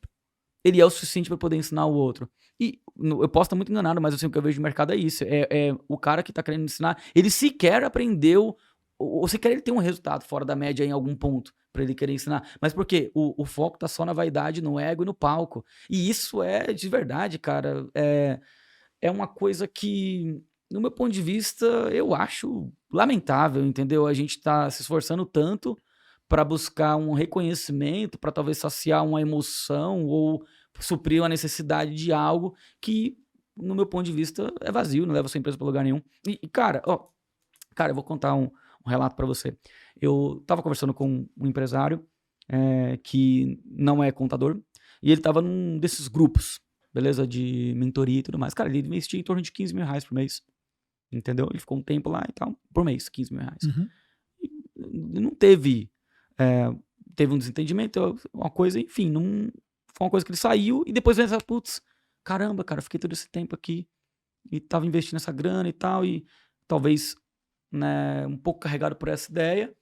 ele é o suficiente para poder ensinar o outro. E eu posso estar muito enganado, mas assim, o que eu vejo de mercado é isso. É o cara que está querendo ensinar, ele sequer aprendeu, ou sequer ele tem um resultado fora da média em algum ponto para ele querer ensinar. Mas por quê? O foco tá só na vaidade, no ego e no palco. E isso é de verdade, cara. É uma coisa que, no meu ponto de vista, eu acho lamentável, entendeu? A gente tá se esforçando tanto para buscar um reconhecimento, para talvez saciar uma emoção ou suprir uma necessidade de algo que, no meu ponto de vista, é vazio, não leva a sua empresa para lugar nenhum. Cara, eu vou contar um relato para você. Eu tava conversando com um empresário que não é contador e ele tava num desses grupos, beleza? De mentoria e tudo mais. Cara, ele investia em torno de R$ 15.000 por mês, entendeu? Ele ficou um tempo lá e tal, por mês, R$ 15.000. Uhum. E não teve teve um desentendimento, uma coisa, enfim, não foi uma coisa que ele saiu e depois veio essa, putz, caramba, cara, fiquei todo esse tempo aqui e tava investindo essa grana e tal, e talvez, né, um pouco carregado por essa ideia.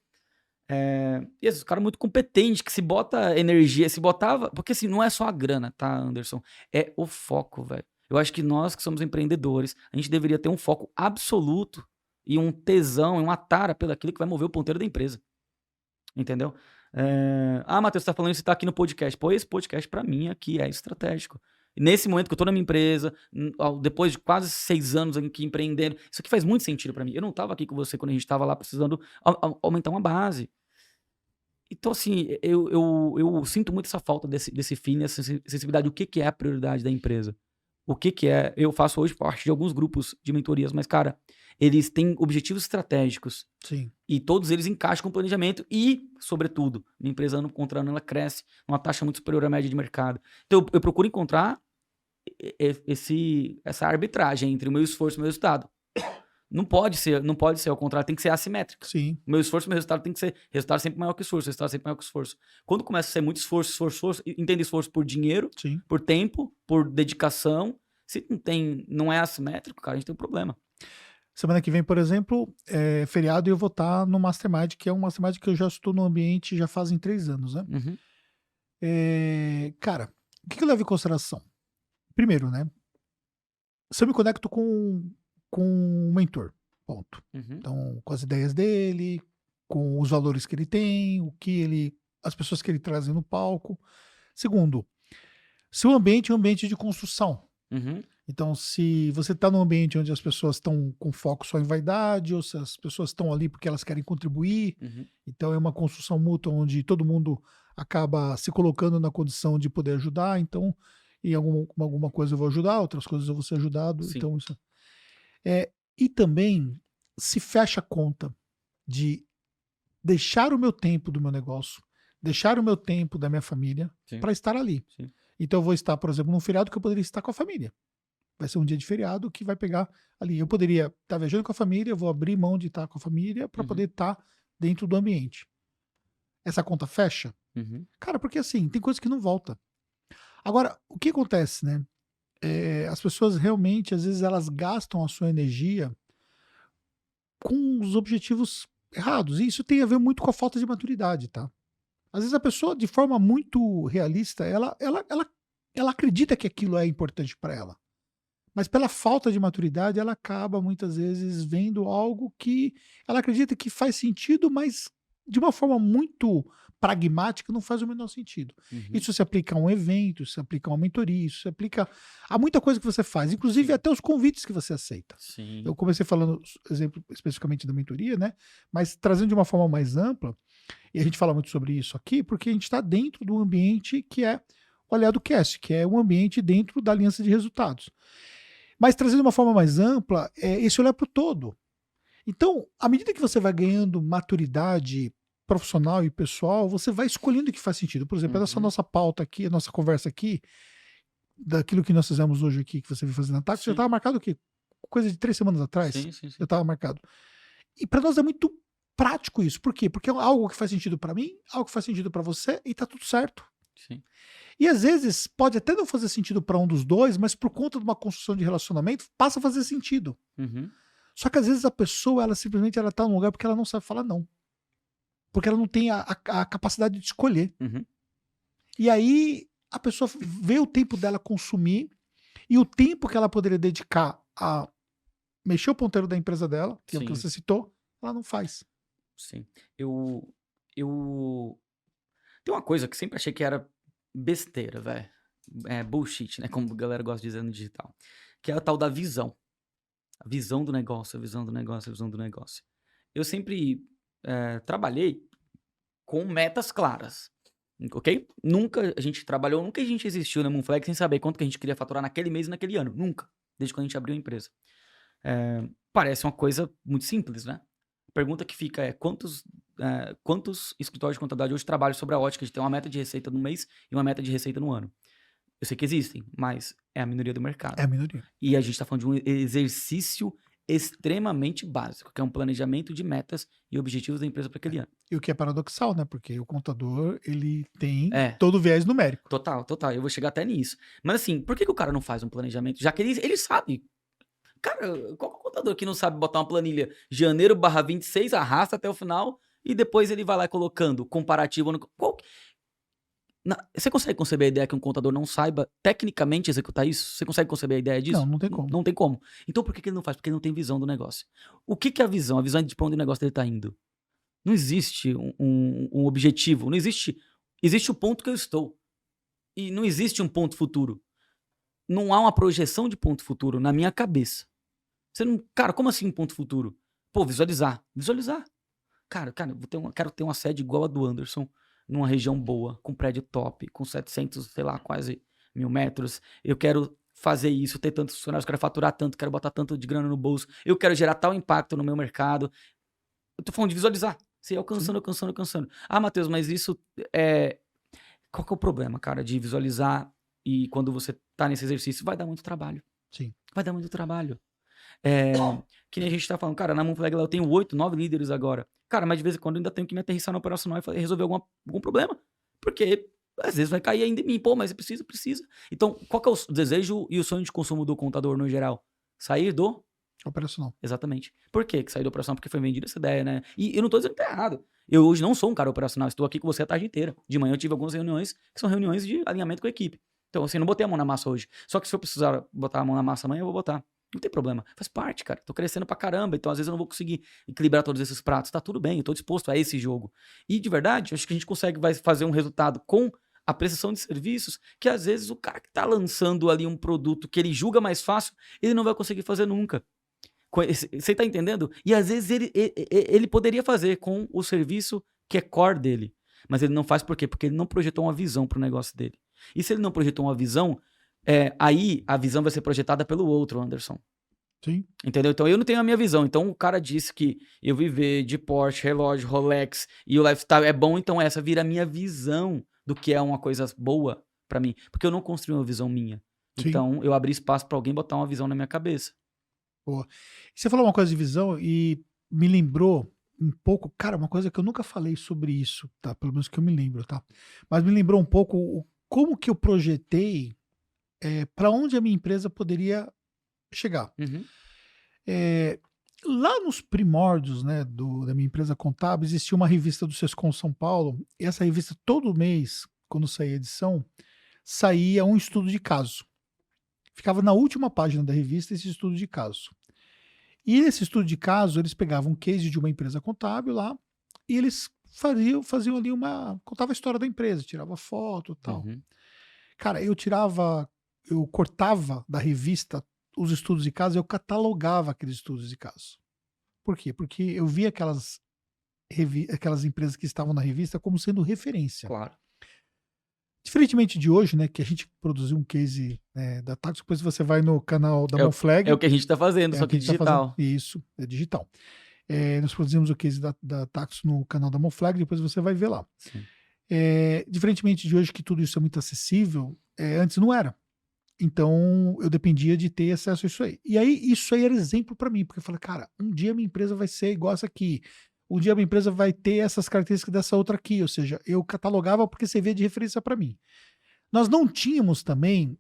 E esse cara muito competente, que se bota energia, se botava, porque assim, não é só a grana, tá, Anderson? É o foco, velho. Eu acho que nós que somos empreendedores, a gente deveria ter um foco absoluto e um tesão, e uma tara pelo aquilo que vai mover o ponteiro da empresa. Entendeu? Matheus, você tá falando isso, você tá aqui no podcast. Pô, esse podcast pra mim aqui é estratégico. Nesse momento que eu tô na minha empresa, depois de quase 6 anos aqui empreendendo, isso aqui faz muito sentido pra mim. Eu não tava aqui com você quando a gente tava lá precisando aumentar uma base. Então, assim, eu sinto muito essa falta desse feeling, essa sensibilidade. O que é a prioridade da empresa? O que é? Eu faço hoje parte de alguns grupos de mentorias, mas, cara, eles têm objetivos estratégicos. Sim. E todos eles encaixam com planejamento e, sobretudo, minha empresa ano contra ano ela cresce numa taxa muito superior à média de mercado. Então, eu procuro encontrar essa arbitragem entre o meu esforço e o meu resultado. Não pode ser ao contrário, tem que ser assimétrico. Sim. O meu esforço e o meu resultado tem que ser resultado sempre maior que esforço, resultado sempre maior que esforço. Quando começa a ser muito esforço, entende esforço por dinheiro, Sim. por tempo, por dedicação. Se não é assimétrico, cara, a gente tem um problema. Semana que vem, por exemplo, é feriado e eu vou estar no Mastermind, que é um Mastermind que eu já estou no ambiente já fazem 3 anos, né? Uhum. Cara, o que eu levo em consideração? Primeiro, né? Se eu me conecto com um mentor, ponto. Uhum. Então, com as ideias dele, com os valores que ele tem, as pessoas que ele traz no palco. Segundo, se o ambiente é um ambiente de construção. Uhum. Então, se você está num ambiente onde as pessoas estão com foco só em vaidade, ou se as pessoas estão ali porque elas querem contribuir, então é uma construção mútua onde todo mundo acaba se colocando na condição de poder ajudar. Então, em alguma coisa eu vou ajudar, outras coisas eu vou ser ajudado. Sim. Então, isso e também se fecha a conta de deixar o meu tempo do meu negócio, deixar o meu tempo da minha família para estar ali. Sim. Então, eu vou estar, por exemplo, num feriado que eu poderia estar com a família. Vai ser um dia de feriado que vai pegar ali. Eu poderia estar viajando com a família, eu vou abrir mão de estar com a família para poder estar dentro do ambiente. Essa conta fecha? Cara, porque assim, tem coisa que não volta. Agora, o que acontece, né? As pessoas realmente, às vezes, elas gastam a sua energia com os objetivos errados. E isso tem a ver muito com a falta de maturidade, tá? Às vezes a pessoa, de forma muito realista, ela acredita que aquilo é importante para ela. Mas pela falta de maturidade, ela acaba muitas vezes vendo algo que ela acredita que faz sentido, mas de uma forma muito pragmática não faz o menor sentido. Uhum. Isso se aplica a um evento, isso se aplica a uma mentoria, isso se aplica a muita coisa que você faz, inclusive Sim. até os convites que você aceita. Sim. Eu comecei falando, exemplo especificamente da mentoria, né? Mas trazendo de uma forma mais ampla, e a gente fala muito sobre isso aqui, porque a gente está dentro do ambiente que é o Aliado Cast, que é um ambiente dentro da aliança de resultados. Mas trazendo de uma forma mais ampla, esse olhar para o todo. Então, à medida que você vai ganhando maturidade profissional e pessoal, você vai escolhendo o que faz sentido. Por exemplo, essa Uhum. nossa pauta aqui, a nossa conversa aqui, daquilo que nós fizemos hoje aqui, que você veio fazer na TAC, já Sim. estava marcado o quê? Coisa de 3 semanas atrás? Sim, sim, Já sim. estava marcado. E para nós é muito prático isso. Por quê? Porque é algo que faz sentido para mim, algo que faz sentido para você e tá tudo certo. Sim. E às vezes pode até não fazer sentido para um dos dois, mas por conta de uma construção de relacionamento passa a fazer sentido. Uhum. Só que às vezes a pessoa, ela simplesmente ela tá num lugar porque ela não sabe falar não. Porque ela não tem a capacidade de escolher. Uhum. E aí a pessoa vê o tempo dela consumir e o tempo que ela poderia dedicar a mexer o ponteiro da empresa dela, que é o que Sim. você citou, ela não faz. Sim. Eu tem uma coisa que sempre achei que era besteira, velho. É bullshit, né? Como a galera gosta de dizer no digital. Que é a tal da visão. A visão do negócio, a visão do negócio, a visão do negócio. Eu sempre trabalhei com metas claras. Ok? Nunca a gente trabalhou, nunca a gente existiu na Moonflex sem saber quanto que a gente queria faturar naquele mês e naquele ano. Nunca. Desde quando a gente abriu a empresa. Parece uma coisa muito simples, né? A pergunta que fica é quantos escritórios de contabilidade hoje trabalham sobre a ótica de ter uma meta de receita no mês e uma meta de receita no ano? Eu sei que existem, mas é a minoria do mercado. É a minoria. E a gente está falando de um exercício extremamente básico, que é um planejamento de metas e objetivos da empresa para aquele ano. E o que é paradoxal, né? Porque o contador, ele tem É. todo o viés numérico. Total. Eu vou chegar até nisso. Mas assim, por que o cara não faz um planejamento? Já que ele sabe. Cara, qual que é o contador que não sabe botar uma planilha janeiro/26, arrasta até o final e depois ele vai lá colocando comparativo no. Você consegue conceber a ideia que um contador não saiba tecnicamente executar isso? Você consegue conceber a ideia disso? Não tem como. Não tem como. Então por que ele não faz? Porque ele não tem visão do negócio. O que é a visão? A visão é de pra onde o negócio dele tá indo. Não existe um objetivo. Não existe. Existe o ponto que eu estou. E não existe um ponto futuro. Não há uma projeção de ponto futuro na minha cabeça. Você não, cara, como assim um ponto futuro? Pô, visualizar. Visualizar. Cara, quero ter uma sede igual a do Anderson, numa região boa, com prédio top, com 700, sei lá, quase 1000 metros. Eu quero fazer isso, ter tantos funcionários, quero faturar tanto, quero botar tanto de grana no bolso. Eu quero gerar tal impacto no meu mercado. Eu tô falando de visualizar. Você ir alcançando. Ah, Matheus, mas isso é... Qual que é o problema, cara, de visualizar e quando você tá nesse exercício? Vai dar muito trabalho. Sim. Vai dar muito trabalho. Que nem a gente tá falando, cara, na Moonflag eu tenho 8, 9 líderes agora. Cara, mas de vez em quando eu ainda tenho que me aterrissar no operacional e resolver algum problema. Porque às vezes vai cair ainda em mim. Pô, mas precisa. Então, qual que é o desejo e o sonho de consumo do contador no geral? Sair do... Operacional. Exatamente. Por que sair do operacional? Porque foi vendida essa ideia, né? E eu não tô dizendo que tá errado. Eu hoje não sou um cara operacional, estou aqui com você a tarde inteira. De manhã eu tive algumas reuniões que são reuniões de alinhamento com a equipe. Então, assim, não botei a mão na massa hoje. Só que se eu precisar botar a mão na massa amanhã, eu vou botar. Não tem problema. Faz parte, cara. Tô crescendo pra caramba, então às vezes eu não vou conseguir equilibrar todos esses pratos. Tá tudo bem, eu tô disposto a esse jogo. E de verdade, acho que a gente vai fazer um resultado com a prestação de serviços que às vezes o cara que tá lançando ali um produto que ele julga mais fácil, ele não vai conseguir fazer nunca. Você tá entendendo? E às vezes ele poderia fazer com o serviço que é core dele. Mas ele não faz por quê? Porque ele não projetou uma visão pro negócio dele. E se ele não projetou uma visão, aí a visão vai ser projetada pelo outro, Anderson. Sim. Entendeu? Então eu não tenho a minha visão. Então o cara disse que eu viver de Porsche, relógio, Rolex e o lifestyle é bom, então essa vira a minha visão do que é uma coisa boa pra mim. Porque eu não construí uma visão minha. Sim. Então eu abri espaço pra alguém botar uma visão na minha cabeça. Boa. Você falou uma coisa de visão e me lembrou um pouco, cara, uma coisa que eu nunca falei sobre isso, tá? Pelo menos que eu me lembro, tá? Mas me lembrou um pouco como que eu projetei para onde a minha empresa poderia chegar. Uhum. Lá nos primórdios, né, da minha empresa contábil, existia uma revista do Sescom São Paulo, e essa revista todo mês, quando saía a edição, saía um estudo de caso. Ficava na última página da revista esse estudo de caso. E nesse estudo de caso, eles pegavam um case de uma empresa contábil lá, e eles faziam ali contava a história da empresa, tirava foto e tal. Uhum. Cara, eu cortava da revista os estudos de caso, eu catalogava aqueles estudos de caso. Por quê? Porque eu via aquelas empresas que estavam na revista como sendo referência. Claro. Diferentemente de hoje, né, que a gente produziu um case da Tactus, depois você vai no canal da É o Monflag. é o que a gente tá fazendo, É só o que que a gente tá fazendo. digital. Isso, é digital. Nós produzimos o case da Tactus no canal da Monflag, depois você vai ver lá. Sim. Diferentemente de hoje, que tudo isso é muito acessível, antes não era. Então, eu dependia de ter acesso a isso aí. E aí, isso aí era exemplo para mim, porque eu falei, cara, um dia minha empresa vai ser igual essa aqui. Um dia minha empresa vai ter essas características dessa outra aqui. Ou seja, eu catalogava porque servia de referência para mim. Nós não tínhamos também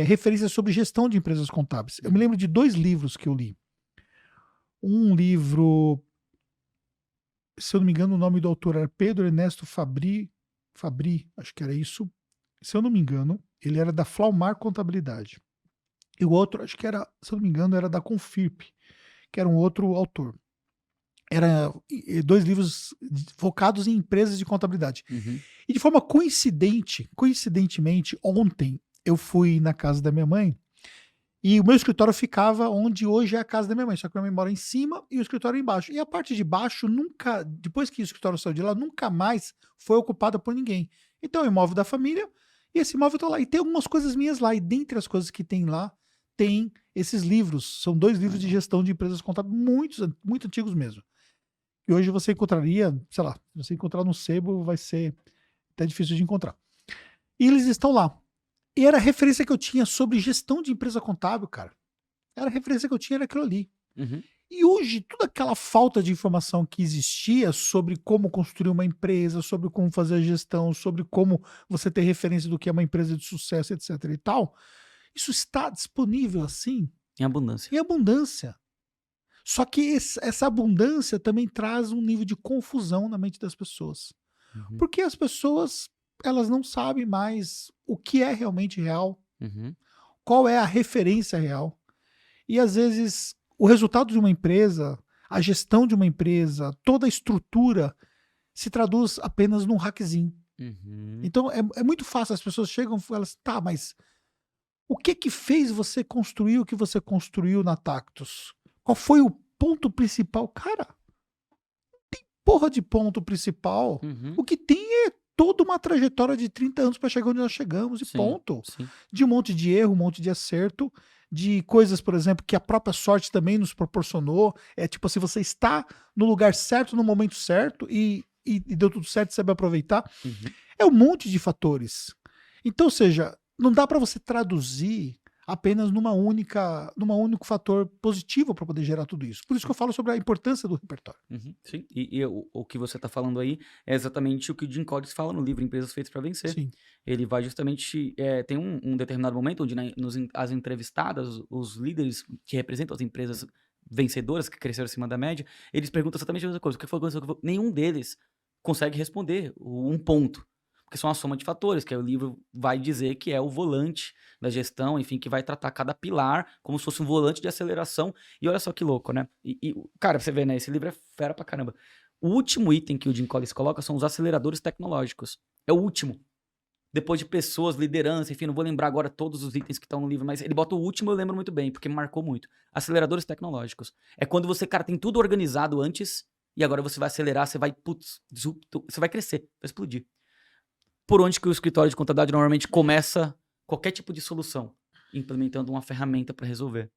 referências sobre gestão de empresas contábeis. Eu me lembro de 2 livros que eu li. Um livro, se eu não me engano, o nome do autor era Pedro Ernesto Fabri, acho que era isso. Se eu não me engano, ele era da Flaumar Contabilidade. E o outro, acho que era, se eu não me engano, era da Confirp, que era um outro autor. Era 2 livros focados em empresas de contabilidade. Uhum. E de forma coincidentemente, ontem eu fui na casa da minha mãe e o meu escritório ficava onde hoje é a casa da minha mãe, só que minha mãe mora em cima e o escritório embaixo. E a parte de baixo nunca, depois que o escritório saiu de lá, nunca mais foi ocupada por ninguém. Então é um imóvel da família e esse imóvel tá lá. E tem algumas coisas minhas lá. E dentre as coisas que tem lá, tem esses livros. São 2 livros de gestão de empresas contábeis, muito antigos mesmo. E hoje você encontraria, sei lá, se você encontrar no sebo, vai ser até difícil de encontrar. E eles estão lá. E era a referência que eu tinha sobre gestão de empresa contábil, cara. Era a referência que eu tinha, era aquilo ali. Uhum. E hoje, toda aquela falta de informação que existia sobre como construir uma empresa, sobre como fazer a gestão, sobre como você ter referência do que é uma empresa de sucesso, etc e tal, isso está disponível assim, Em abundância. em abundância. Só que essa abundância também traz um nível de confusão na mente das pessoas. Uhum. Porque as pessoas, elas não sabem mais o que é realmente real, Uhum. qual é a referência real. E às vezes o resultado de uma empresa, a gestão de uma empresa, toda a estrutura se traduz apenas num hackzinho. Uhum. Então é muito fácil, as pessoas chegam e falam assim, tá, mas o que fez você construir o que você construiu na Tactus? Qual foi o ponto principal? Cara, porra de ponto principal. Uhum. O que tem é toda uma trajetória de 30 anos para chegar onde nós chegamos e Sim, ponto. sim. De um monte de erro, um monte de acerto, de coisas, por exemplo, que a própria sorte também nos proporcionou. É tipo assim, você está no lugar certo, no momento certo e deu tudo certo, sabe aproveitar. Uhum. É um monte de fatores. Então, ou seja, não dá para você traduzir apenas num único fator positivo para poder gerar tudo isso. Por isso que eu falo sobre a importância do repertório. Uhum. Sim. E o que você está falando aí é exatamente o que o Jim Collins fala no livro Empresas Feitas para Vencer. Sim. Ele vai justamente. Tem um determinado momento onde as entrevistadas, os líderes que representam as empresas vencedoras, que cresceram acima da média, eles perguntam exatamente a mesma coisa. O que foi que aconteceu? Nenhum deles consegue responder um ponto. Porque são uma soma de fatores, que aí o livro vai dizer que é o volante da gestão, enfim, que vai tratar cada pilar como se fosse um volante de aceleração. E olha só que louco, né? Cara, você vê, né? Esse livro é fera pra caramba. O último item que o Jim Collins coloca são os aceleradores tecnológicos. É o último. Depois de pessoas, liderança, enfim, não vou lembrar agora todos os itens que estão no livro, mas ele bota o último, eu lembro muito bem, porque me marcou muito. Aceleradores tecnológicos. É quando você, cara, tem tudo organizado antes e agora você vai acelerar, você vai, você vai crescer, vai explodir. Por onde que o escritório de contabilidade normalmente começa qualquer tipo de solução? Implementando uma ferramenta para resolver.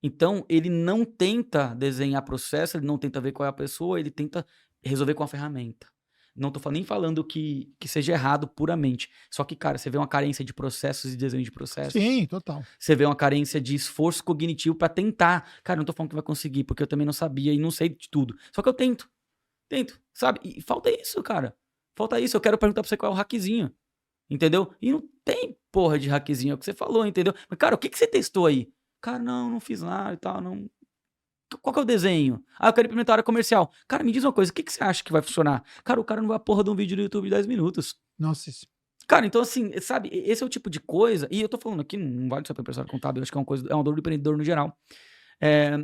Então, ele não tenta desenhar processo, ele não tenta ver qual é a pessoa, ele tenta resolver com a ferramenta. Não tô nem falando que seja errado puramente. Só que, cara, você vê uma carência de processos e desenho de processos. Sim, total. Você vê uma carência de esforço cognitivo para tentar. Cara, não tô falando que vai conseguir, porque eu também não sabia e não sei de tudo. Só que eu tento. Tento, sabe? E falta isso, cara. Falta isso. Eu quero perguntar pra você qual é o hackzinho. Entendeu? E não tem porra de hackzinho, é o que você falou, entendeu? Mas, cara, o que você testou aí? Cara, não fiz nada e tal, não. Qual que é o desenho? Ah, eu quero implementar a área comercial. Cara, me diz uma coisa, o que, que você acha que vai funcionar? Cara, o cara não vai a porra de um vídeo no YouTube de 10 minutos. Nossa, isso. Cara, então assim, sabe, esse é o tipo de coisa, e eu tô falando aqui, não vale só pra empresário contábil, eu acho que é uma dor do empreendedor no geral. É,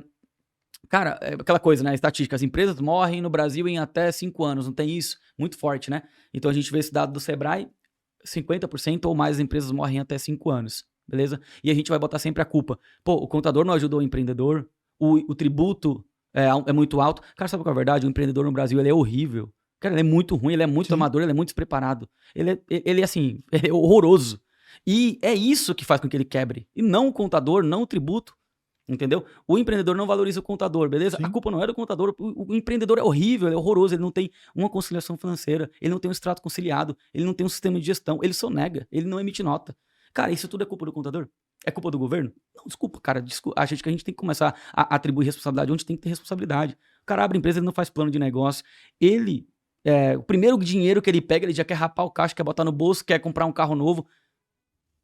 cara, é aquela coisa, né, estatística, as empresas morrem no Brasil em até 5 anos, não tem isso? Muito forte, né? Então a gente vê esse dado do Sebrae, 50% ou mais das empresas morrem até 5 anos, beleza? E a gente vai botar sempre a culpa. Pô, o contador não ajudou o empreendedor, o tributo é muito alto. Cara, sabe qual é a verdade? O empreendedor no Brasil, ele é horrível. Cara, ele é muito ruim, ele é muito Sim. amador, ele é muito despreparado. Ele assim, ele é horroroso. E é isso que faz com que ele quebre. E não o contador, não o tributo. Entendeu? O empreendedor não valoriza o contador, beleza? Sim. A culpa não é do contador. O empreendedor é horrível, ele é horroroso, ele não tem uma conciliação financeira, ele não tem um extrato conciliado, ele não tem um sistema de gestão, ele sonega, ele não emite nota. Cara, isso tudo é culpa do contador? É culpa do governo? Não, desculpa, cara. Acho que a gente tem que começar a atribuir responsabilidade onde tem que ter responsabilidade. O cara abre empresa, ele não faz plano de negócio. O primeiro dinheiro que ele pega, ele já quer rapar o caixa, quer botar no bolso, quer comprar um carro novo.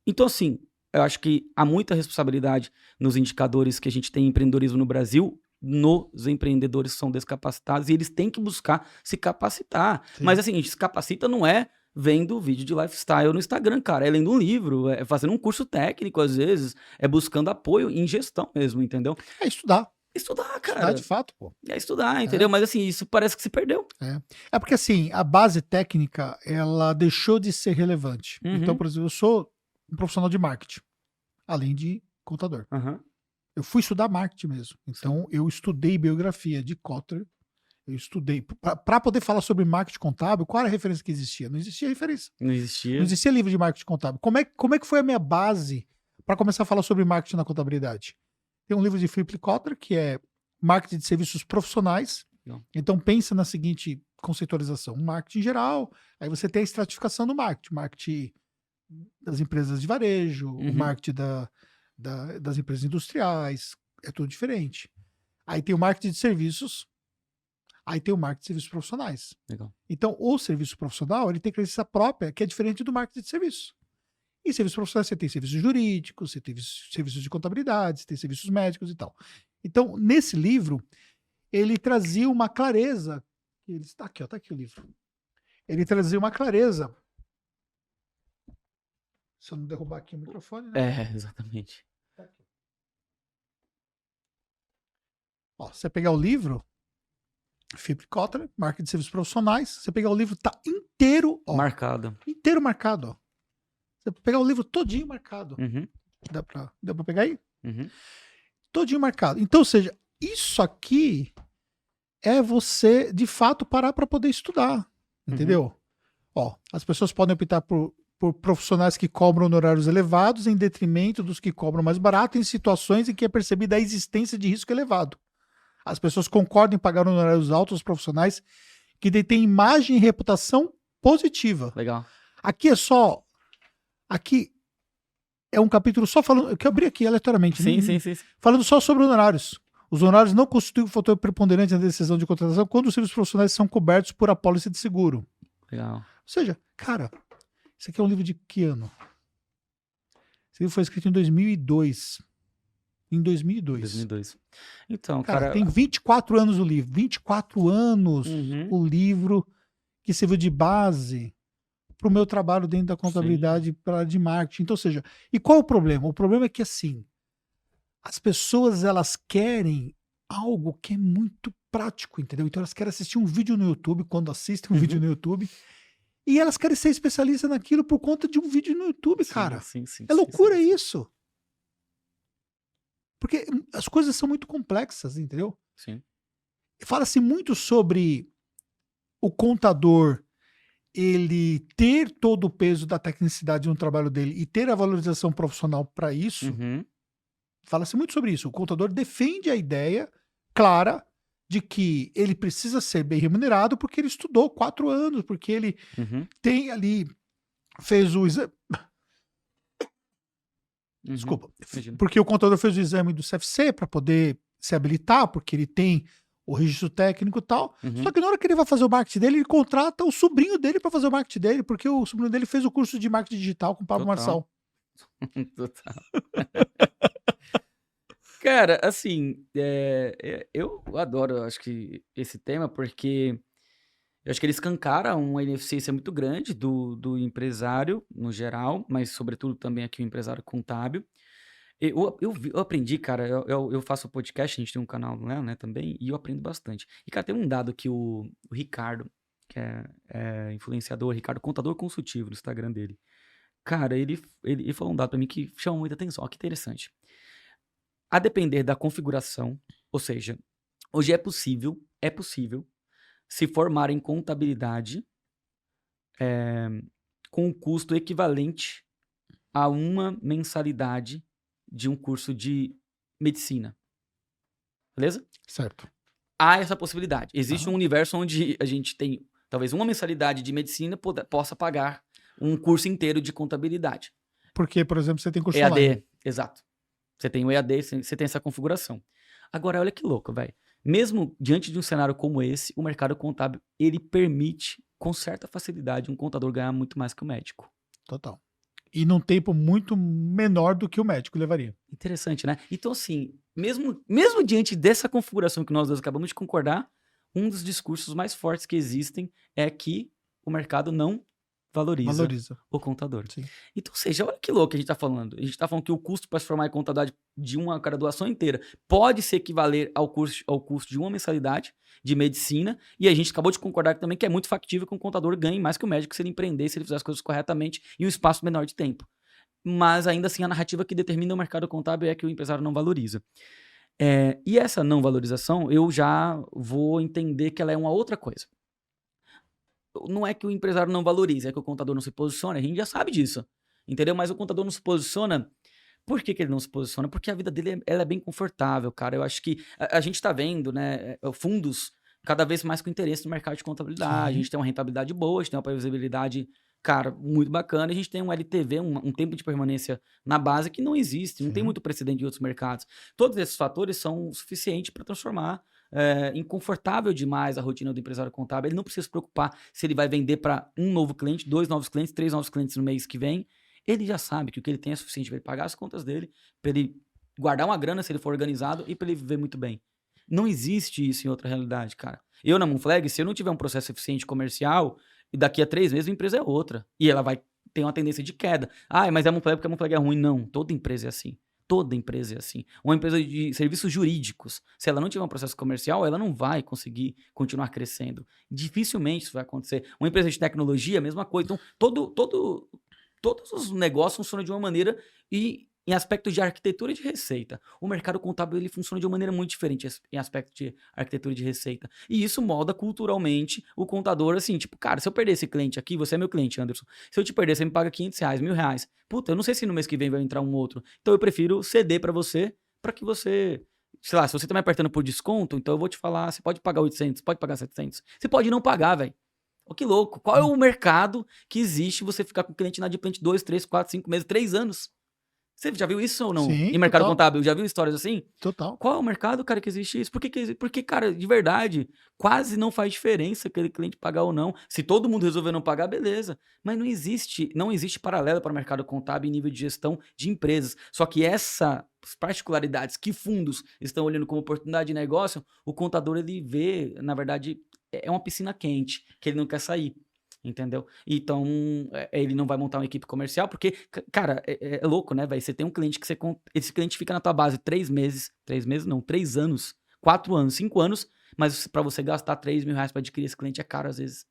Então, assim, eu acho que há muita responsabilidade nos indicadores que a gente tem em empreendedorismo no Brasil, nos empreendedores que são descapacitados, e eles têm que buscar se capacitar. Sim. Mas, assim, a gente se capacita não é vendo vídeo de lifestyle no Instagram, cara. É lendo um livro, é fazendo um curso técnico, às vezes, é buscando apoio em gestão mesmo, entendeu? É estudar. Estudar, cara. Estudar de fato, pô. É estudar, entendeu? Mas, assim, isso parece que se perdeu. É porque, assim, a base técnica, ela deixou de ser relevante. Uhum. Então, por exemplo, eu sou um profissional de marketing, além de contador. Uhum. Eu fui estudar marketing mesmo. Então, eu estudei biografia de Kotler. Eu estudei. Para poder falar sobre marketing contábil, qual era a referência que existia? Não existia referência. Não existia. Não existia livro de marketing contábil. Como é que foi a minha base para começar a falar sobre marketing na contabilidade? Tem um livro de Philip Kotler, que é Marketing de Serviços Profissionais. Não. Então, pensa na seguinte conceitualização. Marketing geral, aí você tem a estratificação do marketing. Marketing das empresas de varejo, o marketing das empresas industriais, é tudo diferente. Aí tem o marketing de serviços, aí tem o marketing de serviços profissionais. Legal. Então, o serviço profissional, ele tem crença própria, que é diferente do marketing de serviços. Em serviços profissionais, você tem serviços jurídicos, você tem serviços de contabilidade, você tem serviços médicos e tal. Então, nesse livro, ele trazia uma clareza. Está aqui, tá aqui o livro. Ele trazia uma clareza. Se eu não derrubar aqui o microfone, né? Exatamente. Tá aqui. Ó, você pegar o livro, Philip Kotler, Marketing de Serviços Profissionais, você pegar o livro, tá inteiro, ó. Marcado. Inteiro marcado, ó. Você pegar o livro todinho marcado. Uhum. Dá pra pegar aí? Uhum. Todinho marcado. Então, ou seja, isso aqui é você, de fato, parar para poder estudar. Entendeu? Ó, as pessoas podem optar por profissionais que cobram honorários elevados em detrimento dos que cobram mais barato em situações em que é percebida a existência de risco elevado. As pessoas concordam em pagar honorários altos aos profissionais que detêm imagem e reputação positiva. Legal. Aqui é um capítulo só falando, que eu abri aqui aleatoriamente. Sim. Falando só sobre honorários. Os honorários não constituem um fator preponderante na decisão de contratação quando os serviços profissionais são cobertos por apólice de seguro. Legal. Ou seja, cara, isso aqui é um livro de que ano? Esse livro foi escrito em 2002. Em 2002. Então, cara, tem 24 anos o livro. 24 anos o livro que serviu de base para o meu trabalho dentro da contabilidade de marketing. Então, ou seja, e qual é o problema? O problema é que, assim, as pessoas, elas querem algo que é muito prático, entendeu? Então, elas querem assistir um vídeo no YouTube, quando assistem um vídeo no YouTube, e elas querem ser especialistas naquilo por conta de um vídeo no YouTube, cara. É loucura isso. Porque as coisas são muito complexas, entendeu? Sim. Fala-se muito sobre o contador ele ter todo o peso da tecnicidade no trabalho dele e ter a valorização profissional para isso. Fala-se muito sobre isso. O contador defende a ideia clara de que ele precisa ser bem remunerado porque ele estudou 4 anos, porque ele tem ali, fez o exame. Desculpa. Porque o contador fez o exame do CFC para poder se habilitar, porque ele tem o registro técnico e tal. Só que na hora que ele vai fazer o marketing dele, ele contrata o sobrinho dele para fazer o marketing dele, porque o sobrinho dele fez o curso de marketing digital com o Pablo Marçal. Total. Cara, assim, eu adoro, acho que, esse tema, porque eu acho que ele escancara uma ineficiência muito grande do empresário, no geral, mas sobretudo também aqui o empresário contábil. Eu aprendi, cara, eu faço podcast, a gente tem um canal, né, também, e eu aprendo bastante. E, cara, tem um dado que o Ricardo, que é influenciador, Ricardo Contador Consultivo, no Instagram dele. Cara, ele falou um dado pra mim que chama muita atenção. Ó, que interessante. A depender da configuração, ou seja, hoje é possível se formar em contabilidade com um custo equivalente a uma mensalidade de um curso de medicina, beleza? Certo. Há essa possibilidade. Existe um Aham. universo onde a gente tem talvez uma mensalidade de medicina possa pagar um curso inteiro de contabilidade. Porque, por exemplo, você tem curso online. EAD, exato. Você tem o EAD, você tem essa configuração. Agora, olha que louco, velho. Mesmo diante de um cenário como esse, o mercado contábil, ele permite, com certa facilidade, um contador ganhar muito mais que o médico. Total. E num tempo muito menor do que o médico levaria. Interessante, né? Então, assim, mesmo diante dessa configuração que nós dois acabamos de concordar, um dos discursos mais fortes que existem é que o mercado não valoriza Valoriza. o contador. Sim. Então, ou seja, olha que louco que a gente está falando. A gente está falando que o custo para se formar em contabilidade de uma graduação inteira pode se equivaler ao custo de uma mensalidade de medicina, e a gente acabou de concordar também que é muito factível que um contador ganhe mais que o médico se ele empreender, se ele fizer as coisas corretamente em um espaço menor de tempo. Mas ainda assim, a narrativa que determina o mercado contábil é que o empresário não valoriza. E essa não valorização, eu já vou entender que ela é uma outra coisa. Não é que o empresário não valoriza, é que o contador não se posiciona, a gente já sabe disso, entendeu? Mas o contador não se posiciona. Por que ele não se posiciona? Porque a vida dele ela é bem confortável, cara. Eu acho que a gente tá vendo, né, fundos cada vez mais com interesse no mercado de contabilidade. A Sim. gente tem uma rentabilidade boa, a gente tem uma previsibilidade, cara, muito bacana. A gente tem um LTV, um tempo de permanência na base que não existe, não tem Sim. muito precedente em outros mercados. Todos esses fatores são suficientes para transformar inconfortável demais a rotina do empresário contábil. Ele não precisa se preocupar se ele vai vender para um novo cliente, 2 novos clientes, 3 novos clientes no mês que vem. Ele já sabe que o que ele tem é suficiente para ele pagar as contas dele, para ele guardar uma grana se ele for organizado e para ele viver muito bem. Não existe isso em outra realidade, cara. Eu na Moonflag, se eu não tiver um processo eficiente comercial, daqui a 3 meses a empresa é outra. E ela vai ter uma tendência de queda. Ah, mas é a Moonflag porque a Moonflag é ruim. Não, toda empresa é assim. Toda empresa é assim. Uma empresa de serviços jurídicos, se ela não tiver um processo comercial, ela não vai conseguir continuar crescendo. Dificilmente isso vai acontecer. Uma empresa de tecnologia, a mesma coisa. Então, todos os negócios funcionam de uma maneira e em aspecto de arquitetura e de receita. O mercado contábil ele funciona de uma maneira muito diferente em aspecto de arquitetura e de receita. E isso molda culturalmente o contador assim, tipo, cara, se eu perder esse cliente aqui, você é meu cliente, Anderson. Se eu te perder, você me paga R$500, R$1.000. Puta, eu não sei se no mês que vem vai entrar um outro. Então eu prefiro ceder para você, para que você, sei lá, se você tá me apertando por desconto, então eu vou te falar, você pode pagar 800, pode pagar 700. Você pode não pagar, velho. Oh, que louco. Qual é o mercado que existe você ficar com o cliente inadimplente 2, 3, 4, 5 meses, 3 anos? Você já viu isso ou não? Sim, Em mercado total. contábil, já viu histórias assim? Total. Qual é o mercado, cara, que existe isso? Porque, cara, de verdade, quase não faz diferença aquele cliente pagar ou não. Se todo mundo resolver não pagar, beleza. Mas não existe paralelo para o mercado contábil em nível de gestão de empresas. Só que essas particularidades que fundos estão olhando como oportunidade de negócio, o contador ele vê, na verdade, é uma piscina quente, que ele não quer sair. Entendeu? Então, ele não vai montar uma equipe comercial, porque, cara, é louco, né, velho? Você tem um cliente que esse cliente fica na tua base 3 meses não, 3 anos, 4 anos, 5 anos, mas para você gastar R$3.000 para adquirir esse cliente é caro às vezes.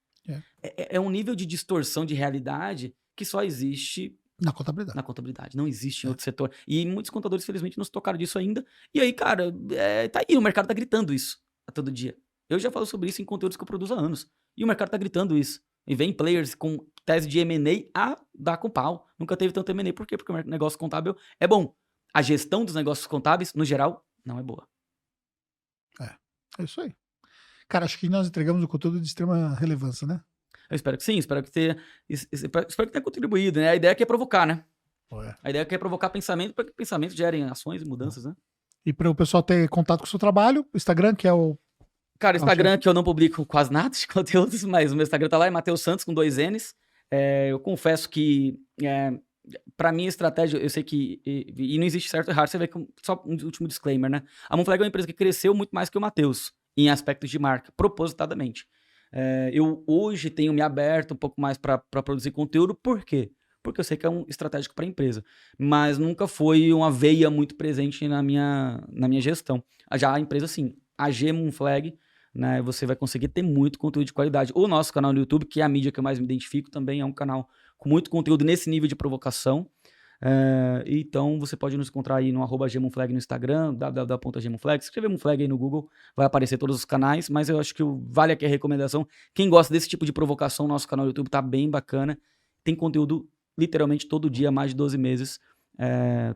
É. É um nível de distorção de realidade que só existe Na contabilidade. na contabilidade, não existe em outro setor. E muitos contadores, felizmente, não se tocaram disso ainda. E aí, cara, tá aí, o mercado tá gritando isso a todo dia. Eu já falo sobre isso em conteúdos que eu produzo há anos. E o mercado tá gritando isso. E vem players com tese de M&A a dar com pau. Nunca teve tanto M&A. Por quê? Porque o negócio contábil é bom. A gestão dos negócios contábeis, no geral, não é boa. É isso aí. Cara, acho que nós entregamos um conteúdo de extrema relevância, né? Eu espero que sim, espero que tenha contribuído, né? A ideia aqui é provocar, né? A ideia aqui é provocar pensamento para que pensamentos gerem ações e mudanças, né? E para o pessoal ter contato com o seu trabalho, o Instagram, que é o... Cara, o Instagram que eu não publico quase nada de conteúdos, mas o meu Instagram tá lá, é Matheus Santos com 2 N's. Eu confesso que Pra mim, a estratégia, eu sei que. E não existe certo ou errado. Você vê que. Só um último disclaimer, né? A Monflag é uma empresa que cresceu muito mais que o Matheus, em aspectos de marca, propositadamente. Eu hoje tenho me aberto um pouco mais para produzir conteúdo, por quê? Porque eu sei que é um estratégico para a empresa. Mas nunca foi uma veia muito presente na minha gestão. Já a empresa, sim. A G Monflag, né? Você vai conseguir ter muito conteúdo de qualidade. O nosso canal no YouTube, que é a mídia que eu mais me identifico, também é um canal com muito conteúdo nesse nível de provocação. Então você pode nos encontrar aí no @gmonflag no Instagram, www.gmonflag. Se escrever Monflag aí no Google, vai aparecer todos os canais, mas eu acho que vale aqui a recomendação. Quem gosta desse tipo de provocação, nosso canal no YouTube tá bem bacana. Tem conteúdo literalmente todo dia, mais de 12 meses,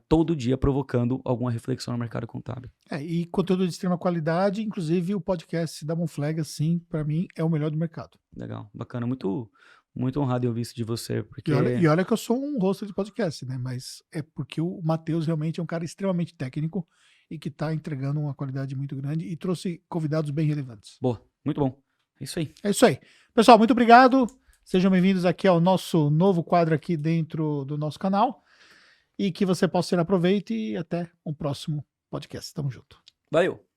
todo dia provocando alguma reflexão no mercado contábil. E conteúdo de extrema qualidade, inclusive o podcast da Monflag, assim, para mim, é o melhor do mercado. Legal, bacana, muito honrado em ouvir isso de você, porque... E olha que eu sou um host de podcast, né? Mas é porque o Matheus realmente é um cara extremamente técnico e que está entregando uma qualidade muito grande e trouxe convidados bem relevantes. Boa, muito bom. É isso aí. É isso aí. Pessoal, muito obrigado. Sejam bem-vindos aqui ao nosso novo quadro aqui dentro do nosso canal e que você possa ter aproveito e até um próximo podcast. Tamo junto. Valeu!